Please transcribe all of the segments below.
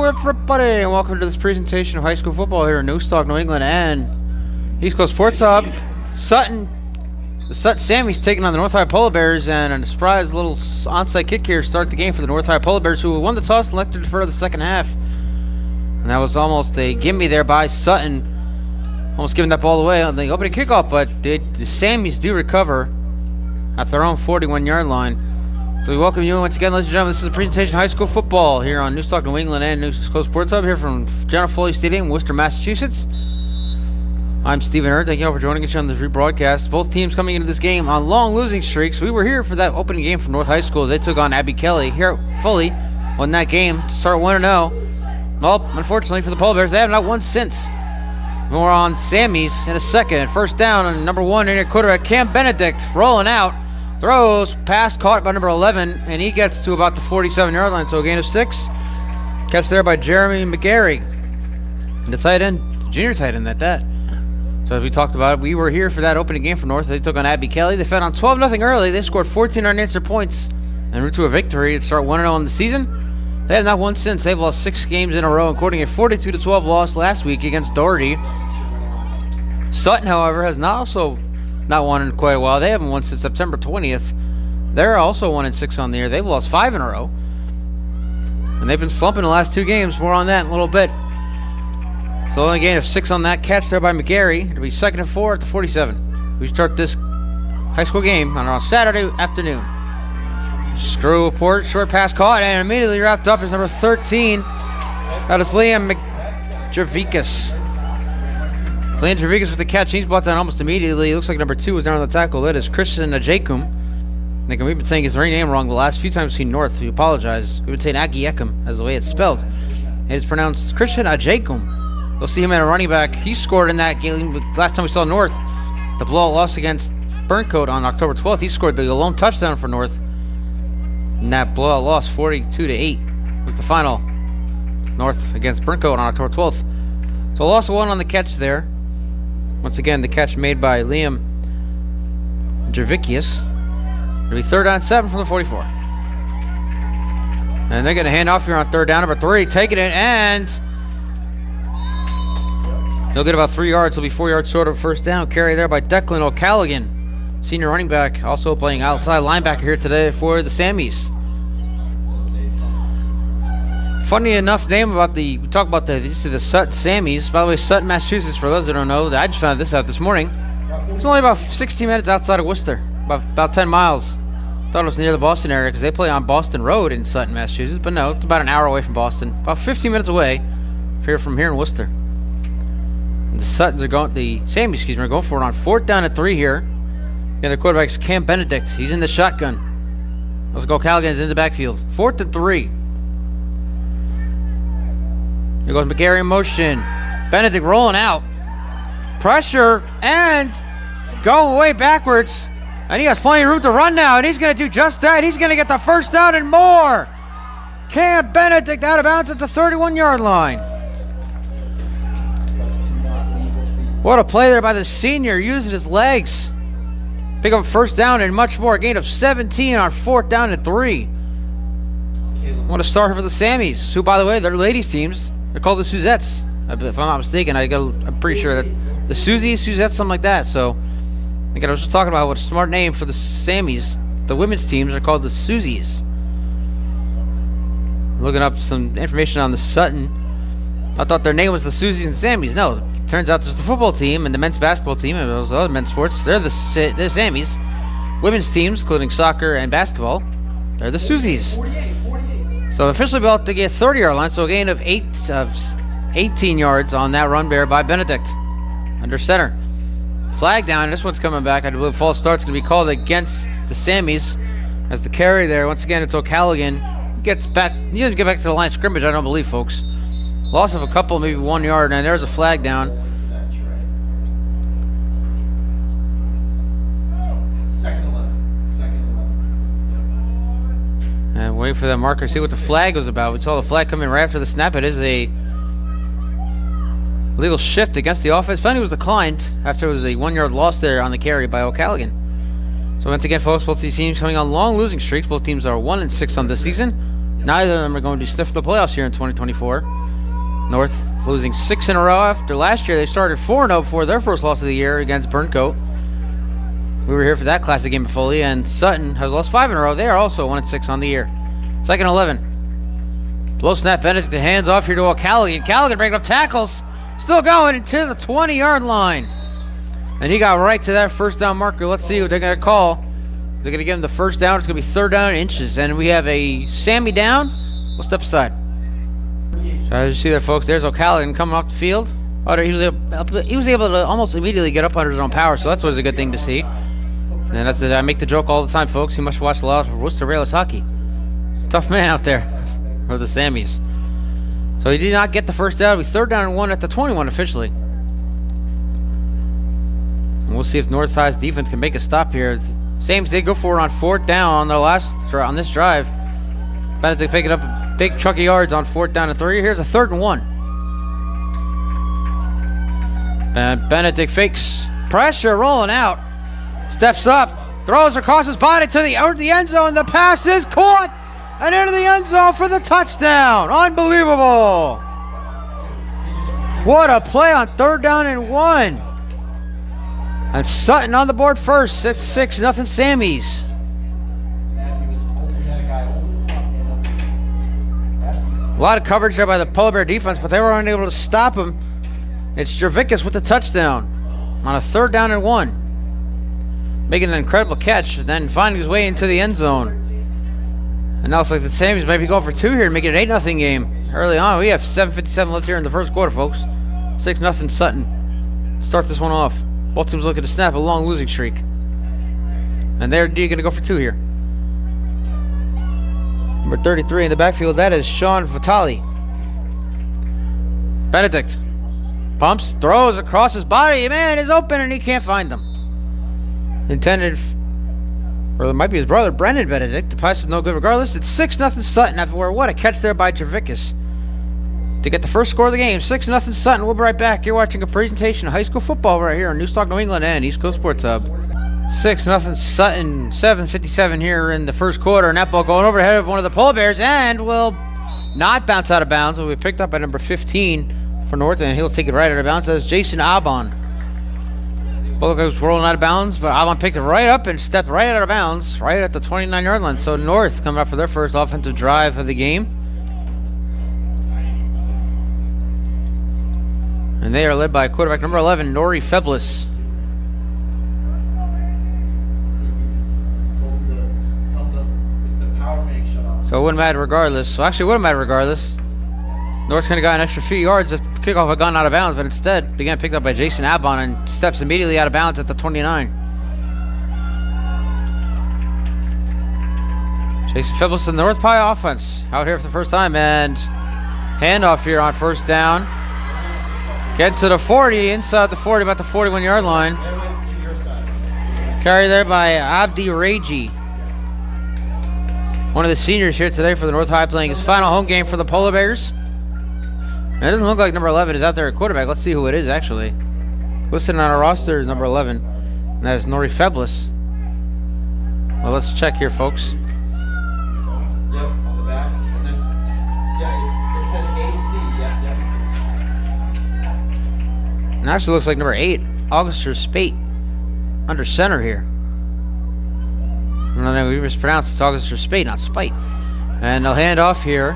everybody, and welcome to this presentation of high school football here in Newstock, New England, and East Coast Sports Hub. Sutton, the Sutton Sammys taking on the North High Polar Bears, and a surprise little onside kick here to start the game for the North High Polar Bears, who won the toss and elected to defer to the second half. And that was almost a gimme there by Sutton, almost giving that ball away on the opening kickoff, but the Sammys do recover at their own 41-yard line. So we welcome you once again, ladies and gentlemen. This is a presentation of high school football here on Newstock, New England, and East Coast Sports Hub here from General Foley Stadium, Worcester, Massachusetts. I'm Stephen Hurd. Thank you all for joining us on this rebroadcast. Both teams coming into this game on long losing streaks. We were here for that opening game from North High School as they took on Abbey Kelly here at Foley. Won that game to start 1-0. Well, unfortunately for the Polar Bears, they have not won since. More on Sammys in a second. First down on number 1 in your quarterback, Cam Benedict, rolling out. Throws, pass caught by number 11, and he gets to about the 47-yard line, so a gain of 6. Catch there by Jeremy McGarry, the tight end, junior tight end at that. So as we talked about, we were here for that opening game for North. They took on Abbey Kelly. They fed on 12-0 early. They scored 14 unanswered points en route to a victory to start 1-0 on the season. They have not won since. They've lost 6 games in a row, including a 42-12 loss last week against Doherty. Sutton, however, has not won in quite a while. They haven't won since September 20th. They're also 1-6 on the year. They've lost 5 in a row. And they've been slumping the last 2 games. More on that in a little bit. So only a gain of 6 on that catch there by McGarry. It'll be 2nd and 4 at the 47. We start this high school game on Saturday afternoon. Screw report, short pass caught, and immediately wrapped up is number 13. That is Liam Javicus. Liam Javicus with the catch. He's brought down almost immediately. It looks like number 2 was down on the tackle. That is Christian Ajakum. We've been saying his name wrong the last few times we've seen North. We apologize. We've been saying Agiekum as the way it's spelled. It is pronounced Christian Ajakum. You'll see him at a running back. He scored in that game last time we saw North. The blowout loss against Burncoat on October 12th. He scored the lone touchdown for North. And that blowout loss, 42-8, was the final. North against Burncoat on October 12th. So a loss of 1 on the catch there. Once again, the catch made by Liam Javicus. It'll be 3rd down and 7 from the 44. And they're going to hand off here on 3rd down. Number 3 taking it, and he'll get about 3 yards. He'll be 4 yards short of first down. Carry there by Declan O'Callaghan, senior running back, also playing outside linebacker here today for the Sammys. Funny enough name about we talk about the Sutton Sammys. By the way, Sutton, Massachusetts, for those that don't know, I just found this out this morning. It's only about 16 minutes outside of Worcester, about 10 miles. Thought it was near the Boston area because they play on Boston Road in Sutton, Massachusetts, but no, it's about an hour away from Boston, about 15 minutes away from here in Worcester. And the Sammys are going for it on 4th down and 3 here. And the quarterback's Cam Benedict. He's in the shotgun. Let's go. Callaghan's in the backfield. 4th and 3. Here goes McGarry in motion. Benedict rolling out. Pressure, and going way backwards. And he has plenty of room to run now, and he's going to do just that. He's going to get the first down and more. Cam Benedict out of bounds at the 31-yard line. What a play there by the senior, using his legs. Pick up first down and much more. A gain of 17 on 4th down and 3. What a start for the Sammys, who, by the way, they're ladies' teams. They're called the Suzettes, if I'm not mistaken. I'm pretty sure that the Suzettes, something like that. So, I was just talking about what a smart name for the Sammys. The women's teams are called the Suzies. Looking up some information on the Sutton. I thought their name was the Suzies and Sammys. No, it turns out there's the football team and the men's basketball team and those other men's sports. They're the Sammys. Women's teams, including soccer and basketball, they're the Suzies. So officially about to get 30-yard line, so a gain of 18 yards on that run there by Benedict under center. Flag down. This one's coming back. I believe false start's going to be called against the Sammys as the carry there. Once again, it's O'Callaghan. He doesn't get back to the line of scrimmage, I don't believe, folks. Loss of a couple, maybe 1 yard, and there's a flag down. And wait for that marker, see what the flag was about. We saw the flag come in right after the snap. It is a legal shift against the offense. Penalty was declined after it was a 1 yard loss there on the carry by O'Callaghan. So once again, folks, both these teams coming on long losing streaks. Both teams are 1-6 on this season. Neither of them are going to sniff the playoffs here in 2024. North losing 6 in a row after last year. They started 4-0 before their first loss of the year against Burncoat. We were here for that classic game of Foley, and Sutton has lost 5 in a row. They are also 1-6 on the year. Second 11. Blow snap, Benedict, the hands off here to O'Callaghan. Callaghan breaking up tackles. Still going into the 20-yard line. And he got right to that first down marker. Let's see what they're going to call. They're going to give him the first down. It's going to be third down inches. And we have a Sammy down. We'll step aside. So as you see there, folks, there's O'Callaghan coming off the field. Oh, he was able to almost immediately get up under his own power, so that's always a good thing to see. And that's I make the joke all the time, folks. He must watch a lot of Worcester Railers hockey. Tough man out there for the Sammies. So he did not get the first down. It'll be third down and 1 at the 21 officially. And we'll see if North High's defense can make a stop here. Sames did go for it on fourth down on this drive. Benedict picking up a big chunk of yards on fourth down and 3. Here's a third and 1. And Benedict fakes pressure, rolling out. Steps up, throws across his body to the end zone. The pass is caught and into the end zone for the touchdown. Unbelievable. What a play on third down and 1. And Sutton on the board first. It's 6-0 Sammies. A lot of coverage there by the Polar Bear defense, but they were unable to stop him. It's Jervickas with the touchdown on a third down and 1. Making an incredible catch, and then finding his way into the end zone. And now it's like the Sammies might be going for 2 here and make it an 8-0 game. Early on, we have 7:57 left here in the first quarter, folks. 6-0 Sutton. Start this one off. Both teams looking to snap a long losing streak. And they're going to go for 2 here. Number 33 in the backfield, that is Sean Vitale. Benedict pumps, throws across his body. Man is open and he can't find them. Intended, or it might be his brother, Brendan Benedict. The pass is no good regardless. It's 6-0 Sutton after what a catch there by Jervickas to get the first score of the game. 6-0 Sutton. We'll be right back. You're watching a presentation of high school football right here on Newstock, New England and East Coast Sports Hub. 6-0 Sutton. 7:57 here in the first quarter. And that ball going over the head of one of the Polar Bears and will not bounce out of bounds. It will be picked up by number 15 for North, and he'll take it right out of bounds. That's Jason Abon. Ball was rolling out of bounds, but Avon picked it right up and stepped right out of bounds, right at the 29-yard line. So North coming up for their first offensive drive of the game. And they are led by quarterback number 11, Nori Feblis. So it wouldn't matter regardless. So actually it wouldn't matter regardless. North's going to got an extra few yards if the kickoff had gone out of bounds, but instead began picked up by Jason Abon and steps immediately out of bounds at the 29. Jason Phillips in the North Pie offense out here for the first time, and handoff here on first down. Getting to the 40, inside the 40, about the 41-yard line. Carry there by Abdi Raji. One of the seniors here today for the North High, playing his final home game for the Polar Bears. And it doesn't look like number 11 is out there at quarterback. Let's see who it is, actually. Listed on our roster is number 11. And that is Nori Feblis. Well, let's check here, folks. Yep, on the back. And then, yeah, it says AC. Yep, it says. And actually looks like number 8, Auguster Spate, under center here. No, we mispronounced it's Auguster Spate, not Spite. And they'll hand off here.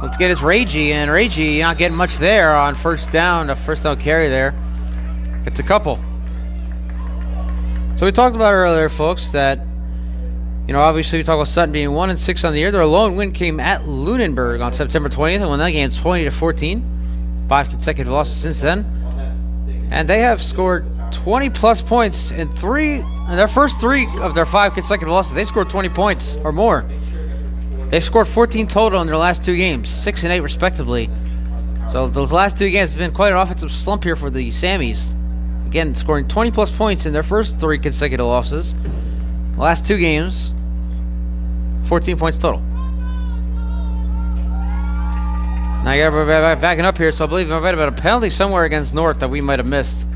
Let's get his Ragey, and Ragey not getting much there on first down. The first down carry there. It's a couple. So we talked about earlier, folks, that, you know, obviously we talked about Sutton being 1-6 on the year. Their lone win came at Lunenburg on September 20th, and won that game 20-14. 5 consecutive losses since then. And they have scored 20-plus points in their first 3 of their 5 consecutive losses. They scored 20 points or more. They've scored 14 total in their last 2 games, 6 and 8 respectively. So those last 2 games have been quite an offensive slump here for the Sammies. Again, scoring 20-plus points in their first 3 consecutive losses. The last 2 games, 14 points total. Now I got backing up here, so I believe there might have been a penalty somewhere against North that we might have missed.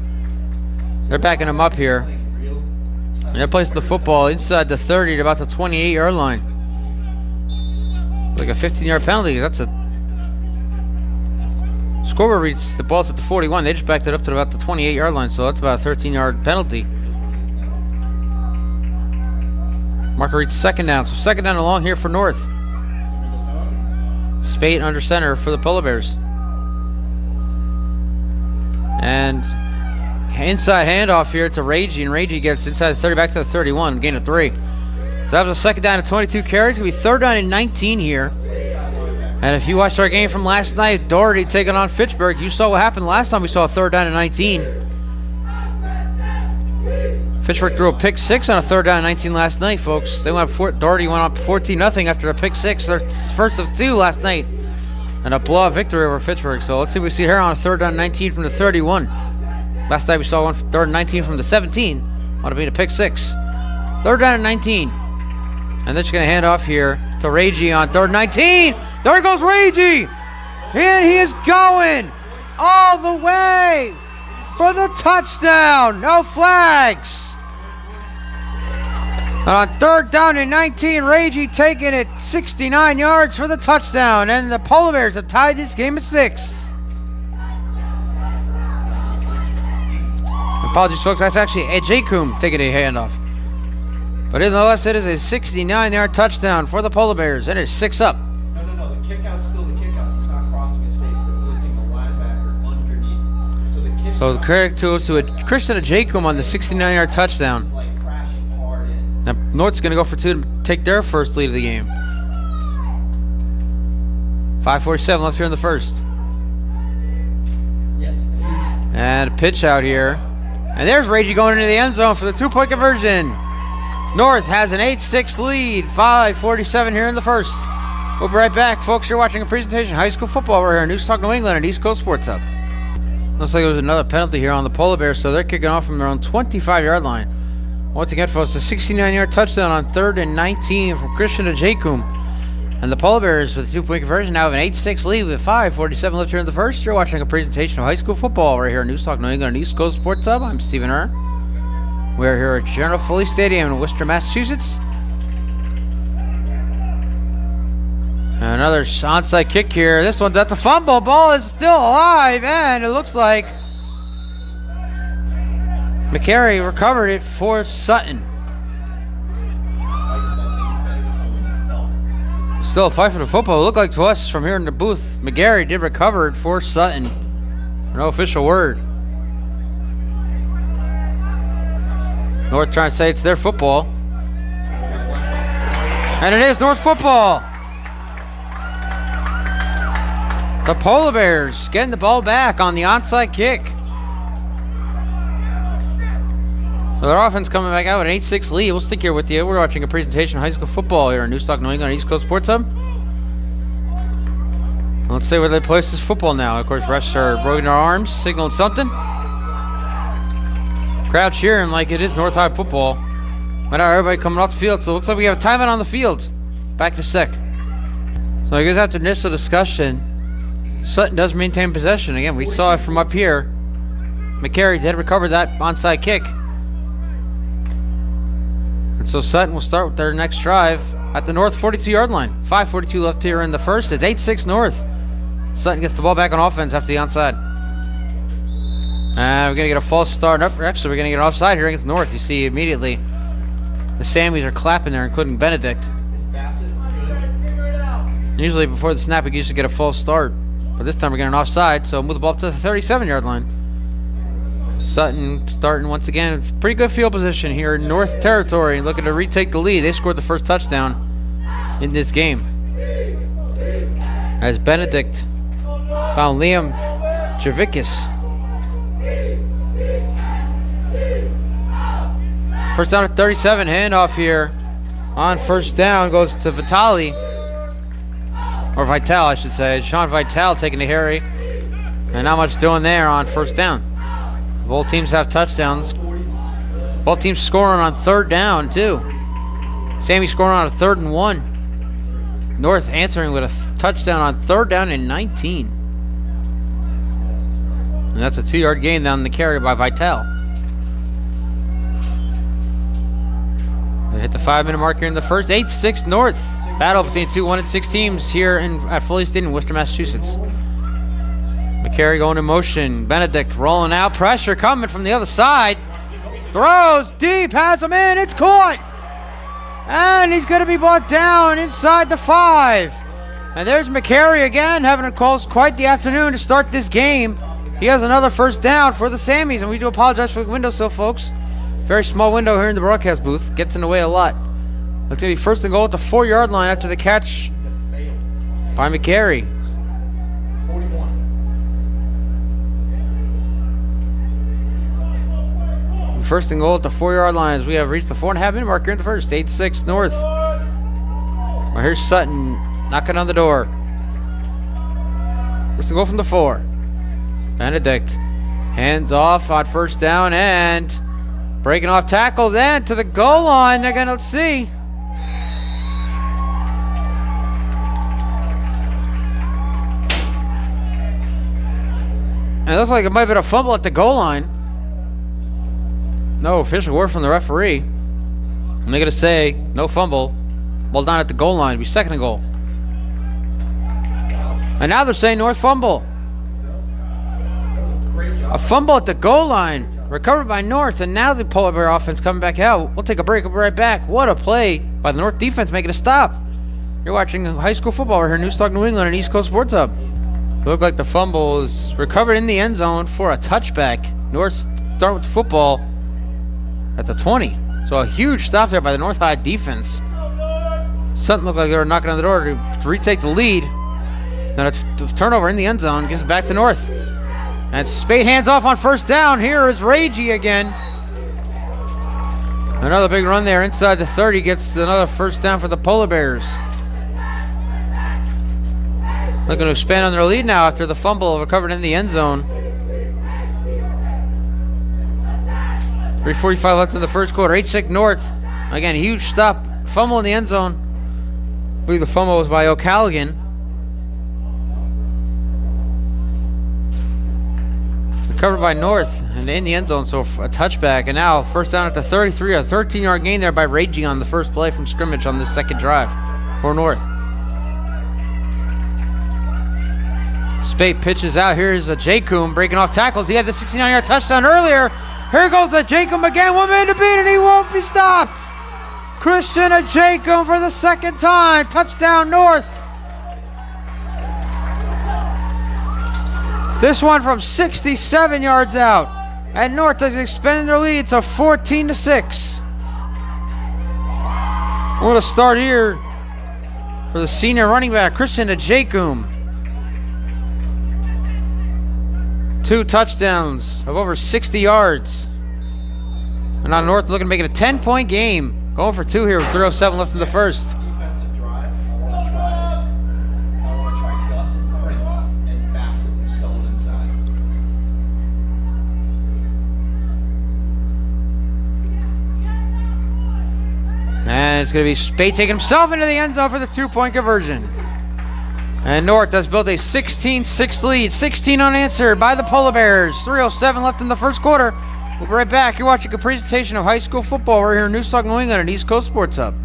They're backing them up here. And they're placing the football inside the 30 to about the 28-yard line. Like a 15-yard penalty. That's a scoreboard reads the ball's at the 41. They just backed it up to about the 28-yard line, so that's about a 13-yard penalty. Marker reads second down, so second down along here for North. Spate under center for the Polar Bears. And inside handoff here to Ragey, and Ragey gets inside the 30 back to the 31, gain of 3. So that was a second down and 22 carries. It's going to be third down and 19 here. And if you watched our game from last night, Doherty taking on Fitchburg, you saw what happened last time we saw a third down and 19. Fitchburg threw a pick 6 on a third down and 19 last night, folks. They went up Doherty went up 14-0 after a pick 6, their first of 2 last night. And a blowout victory over Fitchburg. So let's see what we see here on a third down and 19 from the 31. Last night we saw one for third and 19 from the 17. Want to be a pick 6. Third down and 19. And then she's going to hand off here to Ragey on third and 19. There goes Ragey. And he is going all the way for the touchdown. No flags. And on third down and 19, Ragey taking it 69 yards for the touchdown. And the Polar Bears have tied this game at 6. Apologies, folks. That's actually Jacob taking a handoff. But nonetheless, it is a 69-yard touchdown for the Polar Bears. And it's 6 up. No. The kick out's still the kick out. He's not crossing his face. They're blitzing the linebacker underneath. So the kick So the credit to Christian Jacob on the 69-yard touchdown. is like crashing hard in. Now, North's going to go for 2 to take their first lead of the game. 5:47 left here in the first. Yes, And a pitch out here. And there's Ragey going into the end zone for the 2-point conversion. North has an 8-6 lead. 5:47 here in the first. We'll be right back, folks. You're watching a presentation of high school football right here on News Talk New England and East Coast Sports Hub. Looks like there was another penalty here on the Polar Bears, so they're kicking off from their own 25-yard line. Once again, folks, a 69-yard touchdown on third and 19 from Christian Jacob. And the Polar Bears with a 2-point conversion now have an 8-6 lead with 5:47 left here in the first. You're watching a presentation of high school football right here on News Talk New England and East Coast Sports Hub. I'm Stephen Err. We're here at General Foley Stadium in Worcester, Massachusetts. And another onside kick here. This one's at the fumble. Ball is still alive, and it looks like McCary recovered it for Sutton. Still a fight for the football. It looked like to us from here in the booth, McGarry did recover it for Sutton. No official word. North trying to say it's their football. And it is North football. The Polar Bears getting the ball back on the onside kick. Their offense coming back out with an 8-6 lead. We'll stick here with you. We're watching a presentation of high school football here on News Talk New England East Coast Sports Hub. Let's see where they place this football now. Of course, refs are waving their arms, signaling something. Crowd cheering like it is North High football. Right now, everybody coming off the field. So it looks like we have a timeout on the field. Back in a sec. So I guess after initial discussion, Sutton does maintain possession. Again, we saw it from up here. McCary did recover that onside kick. And so Sutton will start with their next drive at the North 42-yard line. 5:42 left here in the first. It's 8-6 North. Sutton gets the ball back on offense after the onside. We're going to get a false start. Actually, we're going to get an offside here against North. You see immediately the Sammies are clapping there, including Benedict. Usually before the snap, we used to get a false start. But this time we're getting an offside, so move the ball up to the 37-yard line. Sutton starting once again. It's pretty good field position here in North Territory, looking to retake the lead. They scored the first touchdown in this game. As Benedict found Liam Javickas. First down at 37, handoff here on first down goes to Vitali. Or Vital, I should say. Sean Vital taking the carry. And not much doing there on first down. Both teams have touchdowns. Both teams scoring on third down, too. Sammy scoring on a 3rd and 1. North answering with a touchdown on 3rd down and 19. And that's a 2-yard gain down the carry by Vital. They hit the 5-minute mark here in the first. 8-6 North. Battle between 2 1-6 teams here at Foley Stadium in Worcester, Massachusetts. McCary going in motion. Benedict rolling out. Pressure coming from the other side. Throws deep. Has him in. It's caught. And he's going to be brought down inside the 5. And there's McCary again, having quite the afternoon to start this game. He has another first down for the Sammies, and we do apologize for the windowsill, folks. Very small window here in the broadcast booth. Gets in the way a lot. It's going to be first and goal at the 4-yard line after the catch by McCary. 41. First and goal at the 4-yard line as we have reached the 4.5-minute mark here in the first. 8-6 North. Well, here's Sutton knocking on the door. First and goal from the 4. Benedict hands off on first down and breaking off tackles and to the goal line. They're going to see. And it looks like it might have been a fumble at the goal line. No official word from the referee. And they're going to say no fumble. Well done at the goal line. It'll be second and goal. And now they're saying North fumble. A fumble at the goal line. Recovered by North. And now the Polar Bear offense coming back out. We'll take a break. We'll be right back. What a play by the North defense making a stop. You're watching high school football right here in Newstock, New England, and East Coast Sports Hub. It looked like the fumble is recovered in the end zone for a touchback. North start with the football at the 20. So a huge stop there by the North High defense. Sutton looked like they were knocking on the door to retake the lead. Then a turnover in the end zone gives it back to North. And Spade hands off on first down. Here is Ragey again. Another big run there inside the 30. Gets another first down for the Polar Bears. Looking to expand on their lead now after the fumble recovered in the end zone. 3:45 left in the first quarter. 8-6 North. Again, a huge stop. Fumble in the end zone. I believe the fumble was by O'Callaghan. Recovered by North and in the end zone, so a touchback. And now first down at the 33, a 13-yard gain there by Ragey on the first play from scrimmage on this second drive for North. Spate pitches out. Here's a Jacum breaking off tackles. He had the 69-yard touchdown earlier. Here goes a Jacum again. 1 man to beat, and he won't be stopped. Christian Jacum for the second time. Touchdown North. This one from 67 yards out. And North has expanded their lead to 14-6. What a start here for the senior running back, Christian Jacum. 2 touchdowns of over 60 yards. And now North looking to make it a 10-point game. Going for 2 here with 3:07 left in the first. Defensive drive. I want to try Gus and Prince and Bassett and Stone inside. And it's going to be Spade taking himself into the end zone for the 2-point conversion. And North has built a 16-6 lead, 16 unanswered by the Polar Bears. 3:07 left in the first quarter. We'll be right back. You're watching a presentation of high school football right here in Newstock, New England and East Coast Sports Hub.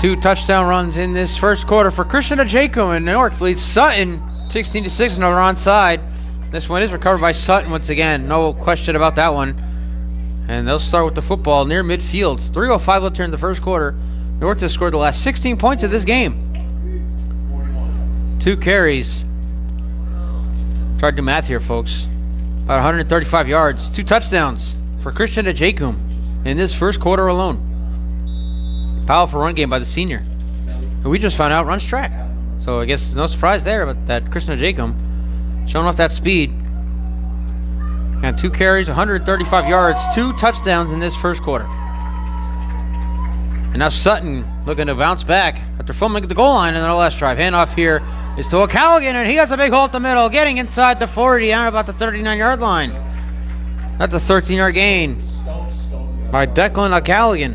2 touchdown runs in this first quarter for Christian Jacum, and North leads Sutton 16-6, another onside. This one is recovered by Sutton once again. No question about that one. And they'll start with the football near midfield. 3:05 left here in the first quarter. North has scored the last 16 points of this game. 2 carries. Try to do math here, folks. About 135 yards. 2 touchdowns for Christian Jacum in this first quarter alone. Powerful run game by the senior, who we just found out runs track. So I guess there's no surprise there, but that Christian Jacum showing off that speed. And 2 carries, 135 yards, 2 touchdowns in this first quarter. And now Sutton looking to bounce back after fumbling at the goal line in their last drive. Handoff here is to O'Callaghan, and he has a big hole at the middle, getting inside the 40, down about the 39-yard line. That's a 13-yard gain by Declan O'Callaghan.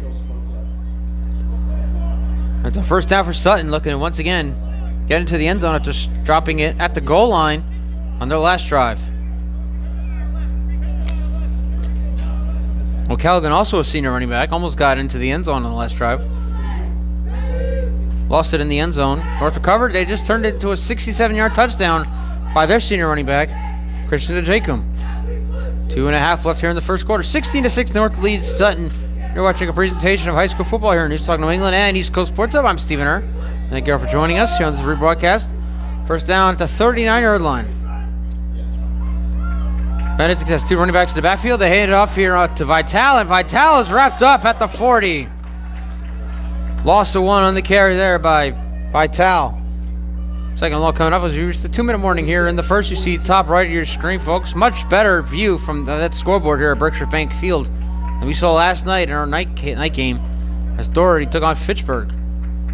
That's a first down for Sutton, looking to once again get into the end zone after dropping it at the goal line on their last drive. O'Callaghan, also a senior running back, almost got into the end zone on the last drive. Lost it in the end zone. North recovered. They just turned it into a 67-yard touchdown by their senior running back, Christian Jacobs. 2.5 left here in the first quarter. 16-6 North leads Sutton. You're watching a presentation of high school football here in News Talk New England and East Coast Sports Hub. I'm Stephen Herr. Thank you all for joining us here on this rebroadcast. First down at the 39-yard line. Benedict has two running backs in the backfield. They hand it off here to Vital, and Vital is wrapped up at the 40. Loss of one on the carry there by Vital. Second and long coming up as we reach the 2-minute warning here. In the first, you see top right of your screen, folks. Much better view from that scoreboard here at Berkshire Bank Field than we saw last night in our night game as Doherty took on Fitchburg,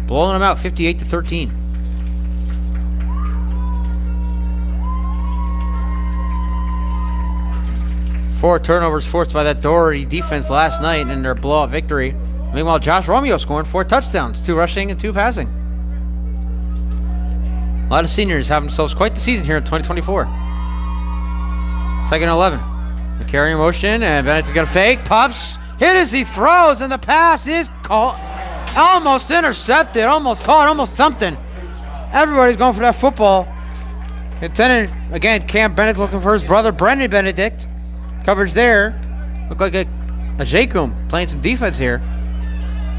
blowing them out 58-13. Four turnovers forced by that Doherty defense last night in their blowout victory. Meanwhile, Josh Romeo scoring 4 touchdowns, 2 rushing and 2 passing. A lot of seniors have themselves quite the season here in 2024. Second and 11. McCarry in motion, and Benedict got a fake. Pops, hit as he throws, and the pass is caught. Almost intercepted, almost caught, almost something. Everybody's going for that football. Intended, again, Cam Benedict looking for his brother, Brendan Benedict. Coverage there. Looked like a Jacob playing some defense here.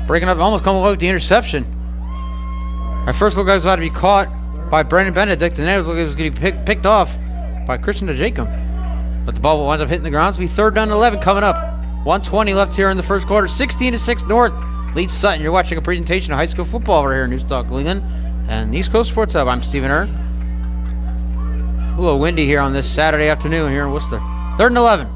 Breaking up, almost coming away with the interception. At first looked like it was about to be caught by Brendan Benedict, and then it was like it was going to be picked off by Christian Jacob. But the ball winds up hitting the ground. So it'll be 3rd down and 11 coming up. 1:20 left here in the first quarter. 16-6 North leads Sutton. You're watching a presentation of high school football over here in News Talk New England and East Coast Sports Hub. I'm Stephen Herr. A little windy here on this Saturday afternoon here in Worcester. 3rd and 11.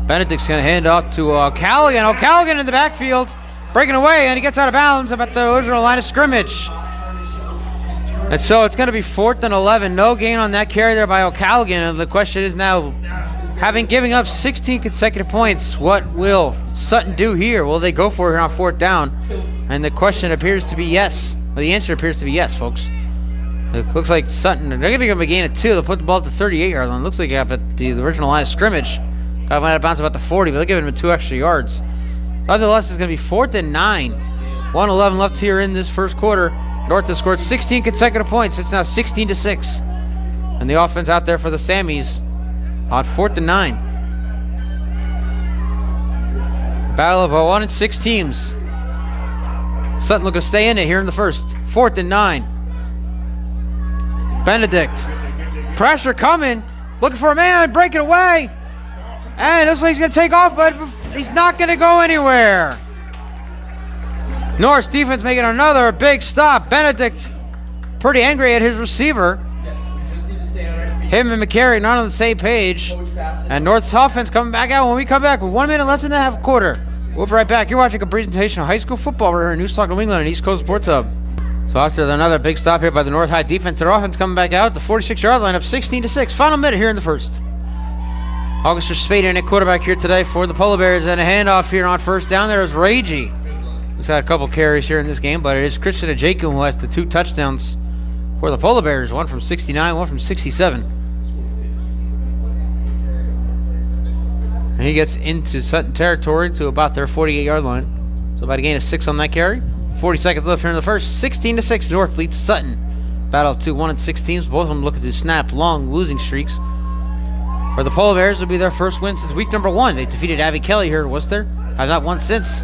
Benedict's going to hand off to O'Callaghan. O'Callaghan in the backfield, breaking away, and he gets out of bounds about the original line of scrimmage. And so it's going to be 4th and 11. No gain on that carry there by O'Callaghan. And the question is now, having given up 16 consecutive points, what will Sutton do here? Will they go for it on 4th down? And the question appears to be yes. Well, the answer appears to be yes, folks. It looks like Sutton, they're going to give them a gain of 2. They'll put the ball at the 38-yard line. Looks like up at the original line of scrimmage. Guy went out of bounds about the 40, but they're giving him 2 extra yards. Nonetheless, it's going to be 4th and 9. 1:11 left here in this first quarter. North has scored 16 consecutive points. It's now 16-6. And the offense out there for the Sammies on 4th and 9. Battle of 1-6 teams. Sutton looking to stay in it here in the first. 4th and 9. Benedict. Pressure coming. Looking for a man. Breaking away. And it looks like he's going to take off, but he's not going to go anywhere. North's defense making another big stop. Benedict pretty angry at his receiver. Yes, we just need to stay on our feet. Him and McCarry not on the same page. And North's offense coming back out when we come back with 1 minute left in the half quarter. We'll be right back. You're watching a presentation of high school football right here in News Talk New England and East Coast Sports Hub. So after another big stop here by the North High defense, their offense coming back out. The 46-yard line up 16-6. Final minute here in the first. Augusta Spade in at quarterback here today for the Polar Bears, and a handoff here on 1st down. There is Ragey. He's had a couple carries here in this game, but it is Christian Jacob who has the 2 touchdowns for the Polar Bears. One from 69, one from 67. And he gets into Sutton territory to about their 48-yard line. So about a gain of 6 on that carry. 40 seconds left here in the first. 16-6 North leads Sutton. Battle of 2 1-6 teams. Both of them looking to snap long losing streaks. For the Polar Bears, it'll be their first win since week number 1. They defeated Abbey Kelly here at Worcester. Have not won since.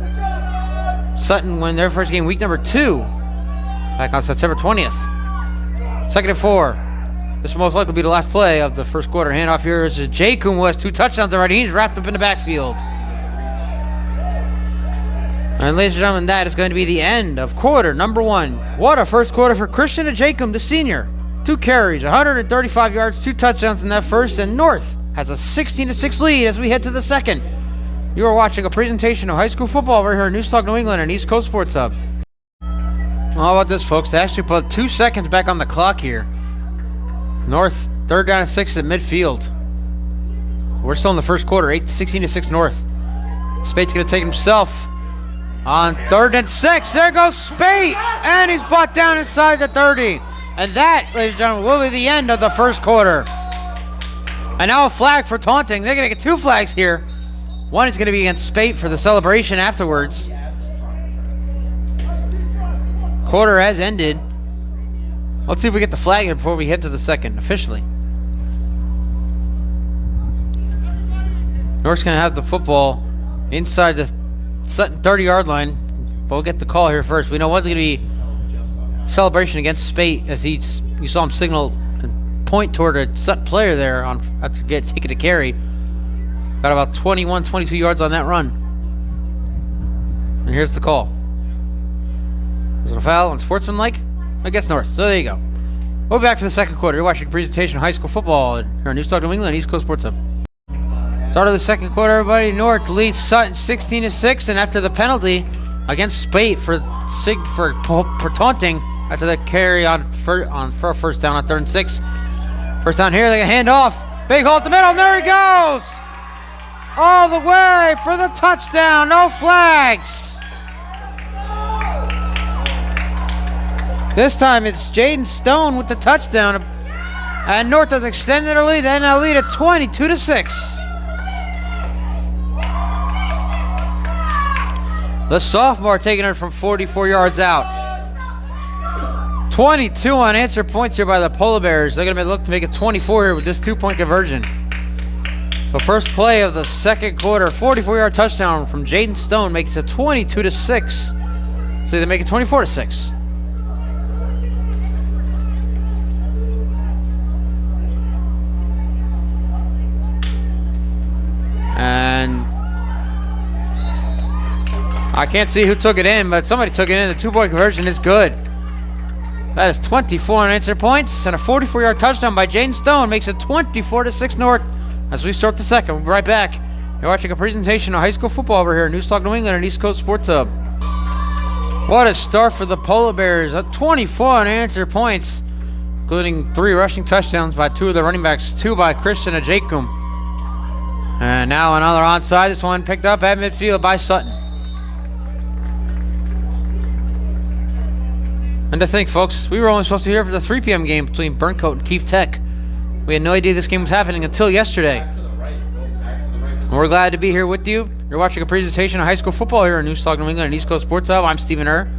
Sutton won their first game week number 2 back on September 20th. 2nd and 4. This will most likely be the last play of the first quarter. Handoff here is Jacob, who has 2 touchdowns already. He's wrapped up in the backfield. And ladies and gentlemen, that is going to be the end of quarter number 1. What a first quarter for Christian Jacob, the senior. 2 carries, 135 yards, 2 touchdowns in that first, and North has a 16-6 lead as we head to the second. You are watching a presentation of high school football right here in News Talk New England and East Coast Sports Hub. Well, how about this, folks? They actually put 2 seconds back on the clock here. North, 3rd down and 6 at midfield. We're still in the first quarter, 16-6 North. Spade's going to take himself on 3rd and 6. There goes Spade, and he's brought down inside the 30. And that, ladies and gentlemen, will be the end of the first quarter. And now a flag for taunting. They're going to get 2 flags here One is going to be against Spate for the celebration afterwards. Quarter has ended. Let's see if we get the flag here before we head to the second, officially. North's going to have the football inside the Sutton 30-yard line. But we'll get the call here first. We know one's going to be celebration against Spate, as you saw him signal and point toward a Sutton player there after taking a carry. Got about 21, 22 yards on that run. And here's the call. Was it a foul on sportsmanlike? I guess North. So there you go. We'll be back for the second quarter. You're watching a presentation of high school football here on Newstalk New England, East Coast Sports Hub. Start of the second quarter, everybody. North leads Sutton 16-6, and after the penalty against Spate for taunting after that carry for a first down on 3rd and 6. First down here, they get hand off. Big hole at the middle, and there he goes! All the way for the touchdown, no flags. This time it's Jaden Stone with the touchdown. And North has extended their lead. They now lead at 22-6. The sophomore taking it from 44 yards out. 22 unanswered points here by the Polar Bears. They're going to look to make it 24 here with this 2-point conversion. So first play of the second quarter, 44-yard touchdown from Jaden Stone makes it 22-6. So they make it 24-6. And I can't see who took it in, but somebody took it in. The 2-point conversion is good. That is 24 unanswered points, and a 44-yard touchdown by Jaden Stone makes it 24-6 North. As we start the second, we'll be right back. You're watching a presentation of high school football over here at Newstalk New England and East Coast Sports Hub. What a start for the Polar Bears. 24 unanswered points, including 3 rushing touchdowns by 2 of the running backs, 2 by Christian Ajakum. And now another onside. This one picked up at midfield by Sutton. And to think, folks, we were only supposed to be here for the 3 p.m. game between Burncoat and Keefe Tech. We had no idea this game was happening until yesterday. And we're glad to be here with you. You're watching a presentation of high school football here on Newstalk New England and East Coast Sports Hub. I'm Stephen Err.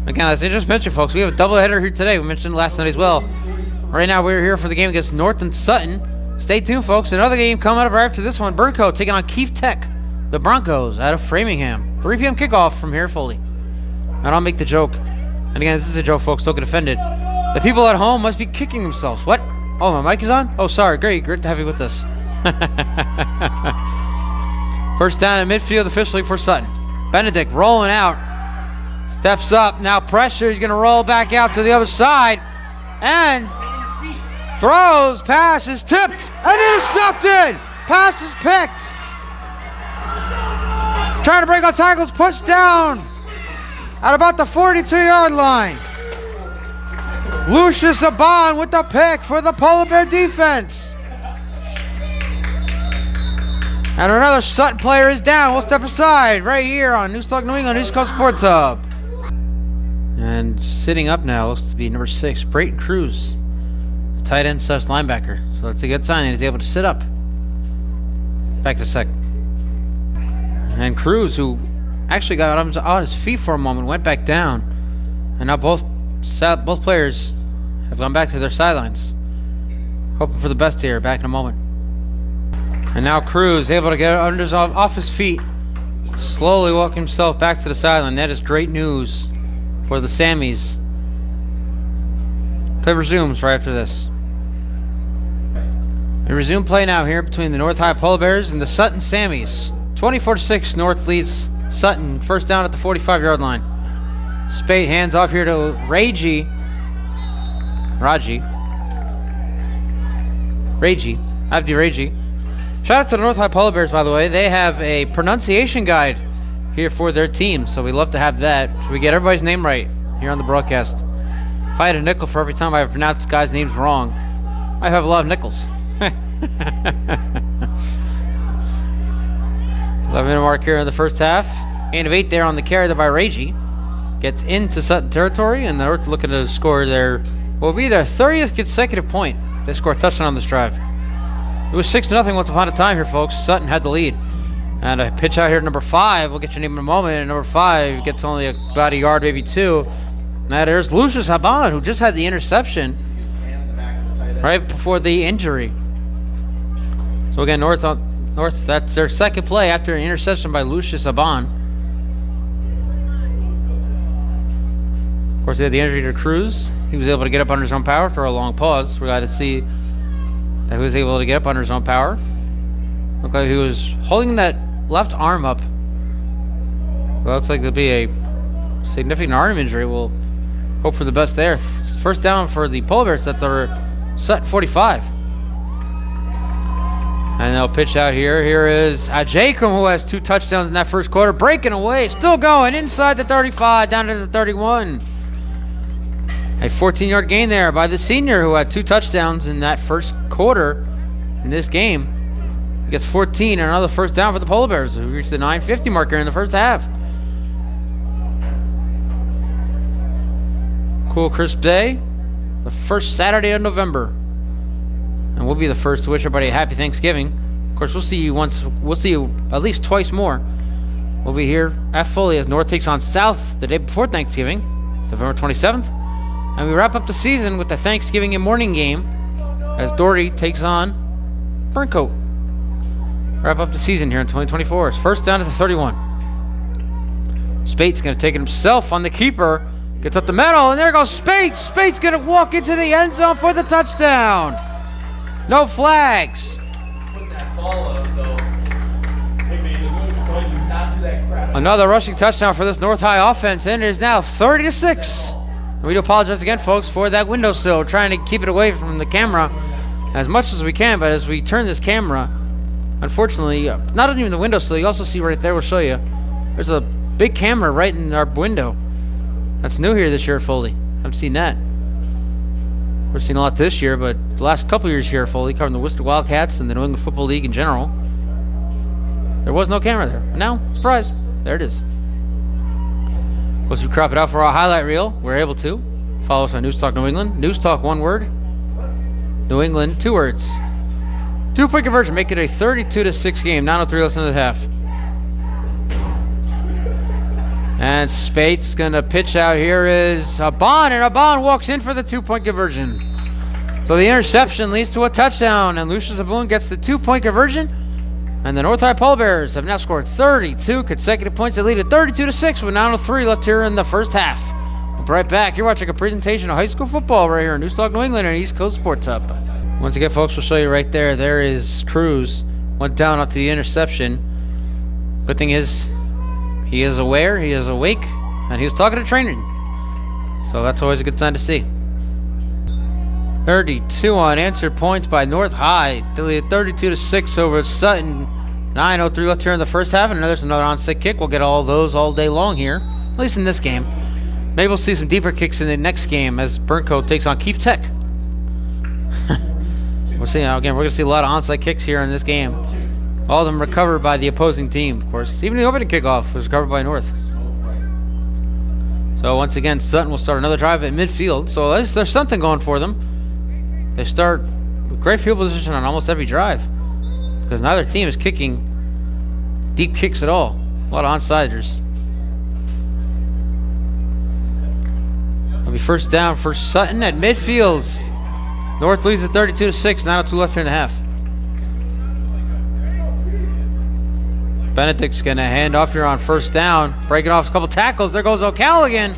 Again, as I just mentioned, folks, we have a doubleheader here today. We mentioned last night as well. Right now, we're here for the game against North and Sutton. Stay tuned, folks. Another game coming up right after this one. Burncoat taking on Keefe Tech, the Broncos, out of Framingham. 3 p.m. kickoff from here fully. And I'll make the joke. And again, this is a joke, folks. Don't get offended. The people at home must be kicking themselves. What? Oh, my mic is on? Oh, sorry. Great to have you with us. First down at midfield officially for Sutton. Benedict rolling out. Steps up. Now pressure. He's going to roll back out to the other side. And throws. Pass is tipped and intercepted. Pass is picked. Trying to break on tackles. Pushed down at about the 42-yard line. Lucius Aban with the pick for the Polar Bear defense. And another Sutton player is down. We'll step aside right here on Newstalk New England, East Coast Sports Hub. And sitting up now looks to be number 6, Brayton Cruz, the tight end / linebacker. So that's a good sign that he's able to sit up. Back to second. And Cruz, who actually got on his feet for a moment, went back down. And now both players have gone back to their sidelines. Hoping for the best here. Back in a moment. And now Cruz able to get off his feet. Slowly walk himself back to the sideline. That is great news for the Sammies. Play resumes right after this. We resume play now here between the North High Polar Bears and the Sutton Sammies. 24-6 North leads Sutton. First down at the 45-yard line. Spate hands off here to Raji. Abdi Raji. Shout out to the North High Polar Bears, by the way. They have a pronunciation guide here for their team, so we love to have that. So we get everybody's name right here on the broadcast. If I had a nickel for every time I pronounce guys' names wrong, I have a lot of nickels. 11-minute mark here in the first half. Gain of 8 there on the carry there by Raji. Gets into Sutton territory, and they're looking to score their, will be their 30th consecutive point. They score a touchdown on this drive. It was 6-0 once upon a time here, folks. Sutton had the lead. And a pitch out here at number 5. We'll get your name in a moment. And number 5 gets only about a yard, maybe 2. And there's Lucius Haban, who just had the interception right before the injury. So again, North, that's their second play after an interception by Lucius Haban. Of course, they had the injury to Cruz. He was able to get up under his own power for a long pause. We're glad to see that he was able to get up under his own power. Looked like he was holding that left arm up. Well, looks like there'll be a significant arm injury. We'll hope for the best there. First down for the Polar Bears at their Sutton 45. And they'll pitch out here. Here is Jacob, who has 2 touchdowns in that first quarter. Breaking away. Still going inside the 35, down to the 31. A 14-yard gain there by the senior, who had 2 touchdowns in that first quarter in this game. He gets 14 and another first down for the Polar Bears, who reached the 9:50 marker in the first half. Cool, crisp day. The first Saturday of November. And we'll be the first to wish everybody a happy Thanksgiving. Of course, we'll see you at least twice more. We'll be here at Foley as North takes on South the day before Thanksgiving, November 27th. And we wrap up the season with the Thanksgiving and morning game as Doherty takes on Burncoat. Wrap up the season here in 2024. First down to the 31. Spate's going to take it himself on the keeper. Gets up the middle, and there goes Spate. Spate's going to walk into the end zone for the touchdown. No flags. Put that ball up, though. Not do that crap. Another rushing touchdown for this North High offense, and it is now 30-6. And we do apologize again, folks, for that windowsill. We're trying to keep it away from the camera as much as we can, but as we turn this camera, unfortunately, not even the windowsill, you also see right there, we'll show you, there's a big camera right in our window. That's new here this year at Foley. Haven't seen that. We're seeing a lot this year, but the last couple years here at Foley, covering the Worcester Wildcats and the New England Football League in general, there was no camera there. But now, surprise, there it is. Of course, we crop it out for our highlight reel. We're able to. Follow us on News Talk New England. News Talk, 1 word. New England, 2 words. 2-point conversion, make it a 32-6 game. 9:03 left in the half. And Spate's going to pitch out. Here is Abon, and Abon walks in for the 2-point conversion. So the interception leads to a touchdown, and Lucius Abon gets the 2-point conversion. And the North High Polar Bears have now scored 32 consecutive points. They lead at 32-6 with 9:03 left here in the first half. We'll be right back. You're watching a presentation of high school football right here on News Talk New England and East Coast Sports Hub. Once again, folks, we'll show you right there. There is Cruz. Went down after the interception. Good thing is, he is aware, he is awake, and he was talking to training. So that's always a good sign to see. 32 unanswered points by North High. They lead 32-6 over Sutton. 9:03 left here in the first half, and there's another onside kick. We'll get all those all day long here, at least in this game. Maybe we'll see some deeper kicks in the next game as Burncoat takes on Keefe Tech. We'll see. Again, we're going to see a lot of onside kicks here in this game. All of them recovered by the opposing team, of course. Even the opening kickoff was recovered by North. So once again, Sutton will start another drive at midfield. So at least there's something going for them. They start with great field position on almost every drive, because neither team is kicking deep kicks at all. A lot of onsiders. It'll be first down for Sutton at midfield. North leads at 32-6. 9:02 left here in the half. Benedict's going to hand off here on first down. Breaking off a couple tackles. There goes O'Callaghan.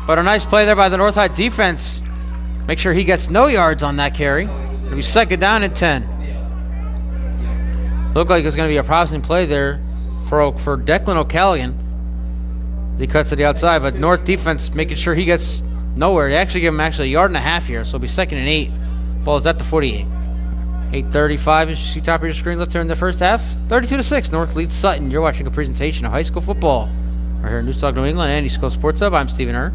But a nice play there by the North High defense. Make sure he gets no yards on that carry. It'll be second down and 10. Looked like it was going to be a promising play there for Declan O'Callaghan as he cuts to the outside. But North defense making sure he gets nowhere. They actually give him a yard and a half here. So it'll be second and 8. Ball is at the 48. 8:35 is see top of your screen left here in the first half. 32-6. North leads Sutton. You're watching a presentation of high school football. We're here at News Talk New England and East Coast Sports Hub. I'm Stephen Err.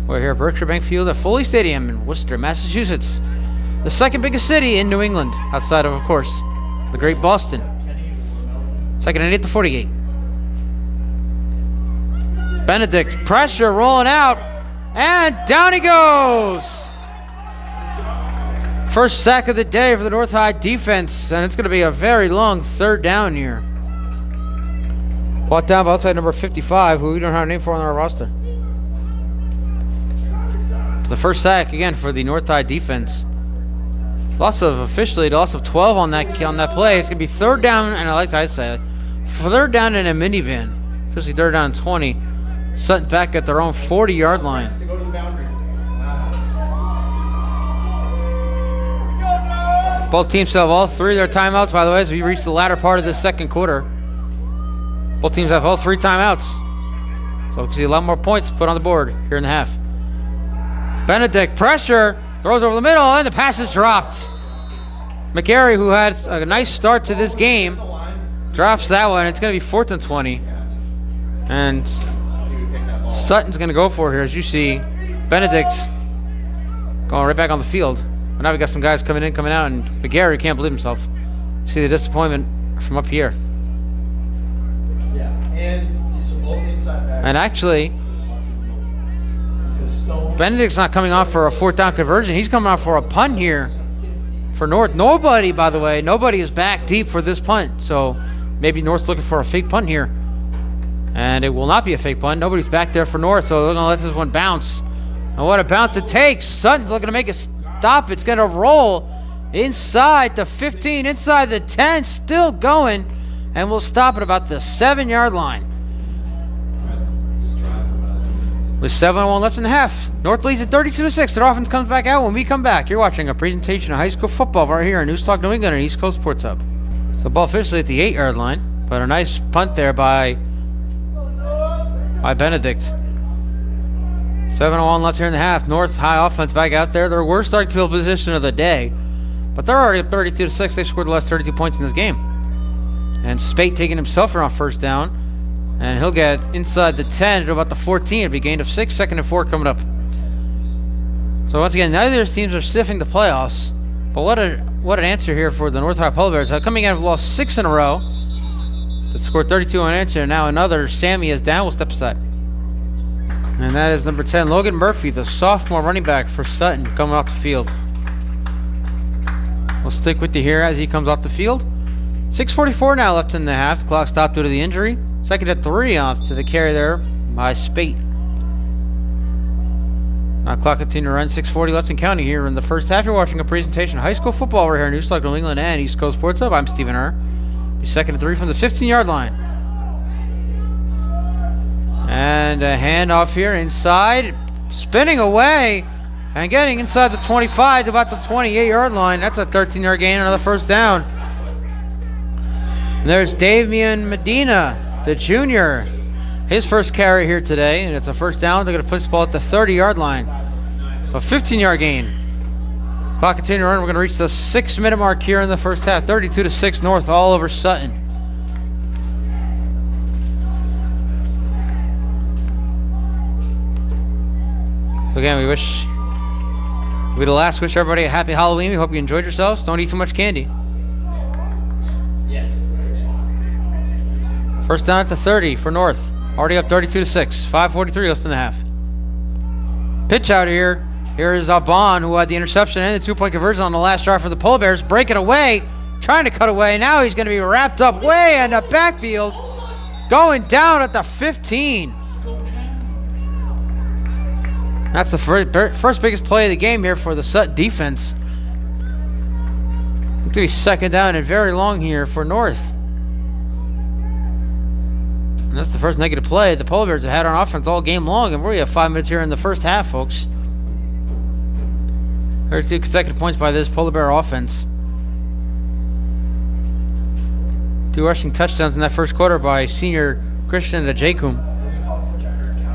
We're here at Berkshire Bank Field at Foley Stadium in Worcester, Massachusetts. The second biggest city in New England, outside of course, the great Boston. Second and 8 to 48. Benedict, pressure rolling out, and down he goes. First sack of the day for the North High defense, and it's going to be a very long third down here. Brought down by outside number 55, who we don't have a name for on our roster. The first sack again for the North Side defense. Loss of 12 on that play. It's gonna be third down, and I like to say third down in a minivan. Officially third down and 20. Sutton back at their own 40-yard line. To go to the boundary. Both teams still have all three of their timeouts, by the way, as we reach the latter part of this second quarter. Both teams have all three timeouts. So we can see a lot more points put on the board here in the half. Benedict, pressure, throws over the middle, and the pass is dropped. McGarry, who had a nice start to this game, drops that one. It's going to be 4th and 20. And Sutton's going to go for it here. As you see, Benedict going right back on the field. But now we got some guys coming in, coming out, and McGarry can't believe himself. See the disappointment from up here. Yeah, and it's both inside back. And actually, Benedict's not coming off for a 4th down conversion. He's coming off for a punt here for North. Nobody, by the way, nobody is back deep for this punt. So maybe North's looking for a fake punt here. And it will not be a fake punt. Nobody's back there for North, so they're going to let this one bounce. And what a bounce it takes. Sutton's looking to make a stop. It's going to roll inside the 15, inside the 10, still going. And we'll stop at about the 7-yard line. With 7:01 left in the half. North leads at 32-6. Their offense comes back out when we come back. You're watching a presentation of high school football right here on News Talk New England and East Coast Sports Hub. So ball officially at the 8-yard line, but a nice punt there by Benedict. 7:01 left here in the half. North high offense back out there. Their worst starting field position of the day, but they're already up 32-6. They've scored the last 32 points in this game. And Spate taking himself around first down. And he'll get inside the 10 to about the 14. It'll be gained of 6, 2nd and 4 coming up. So once again, neither of these teams are stiffing the playoffs. But what an answer here for the North High Polar Bears. Coming out of lost 6 in a row. They scored 32 on answer. Now another Sammy is down. We'll step aside. And that is number 10, Logan Murphy, the sophomore running back for Sutton, coming off the field. We'll stick with you here as he comes off the field. 6:44 now left in the half. The clock stopped due to the injury. 2nd and 3 off to the carry there by Spate. Now clock continue to run. 6:40 left in counting here in the first half. You're watching a presentation of high school football right here in News Talk New England and East Coast Sports Hub. I'm Stephen Herr. 2nd and 3 from the 15-yard line. And a handoff here inside. Spinning away and getting inside the 25 to about the 28-yard line. That's a 13-yard gain, another first down. And there's Damian Medina, the junior. His first carry here today, and it's a first down. They're going to put this ball at the 30-yard line. So a 15-yard gain. Clock continuing to run. We're going to reach the 6-minute mark here in the first half. 32-6 North all over Sutton. So again, we the last wish everybody a happy Halloween. We hope you enjoyed yourselves. Don't eat too much candy. Yes. First down at the 30 for North. Already up 32-6. 5:43 left in the half. Pitch out here. Here is Alban, who had the interception and the 2-point conversion on the last drive for the Polar Bears. Breaking away. Trying to cut away. Now he's going to be wrapped up way in the backfield. Going down at the 15. That's the first biggest play of the game here for the Sutton defense. It's going to be 2nd down and very long here for North. And that's the first negative play the Polar Bears have had on offense all game long. And we have 5 minutes here in the first half, folks. 32 consecutive points by this Polar Bear offense. 2 rushing touchdowns in that first quarter by senior Christian Ajakum.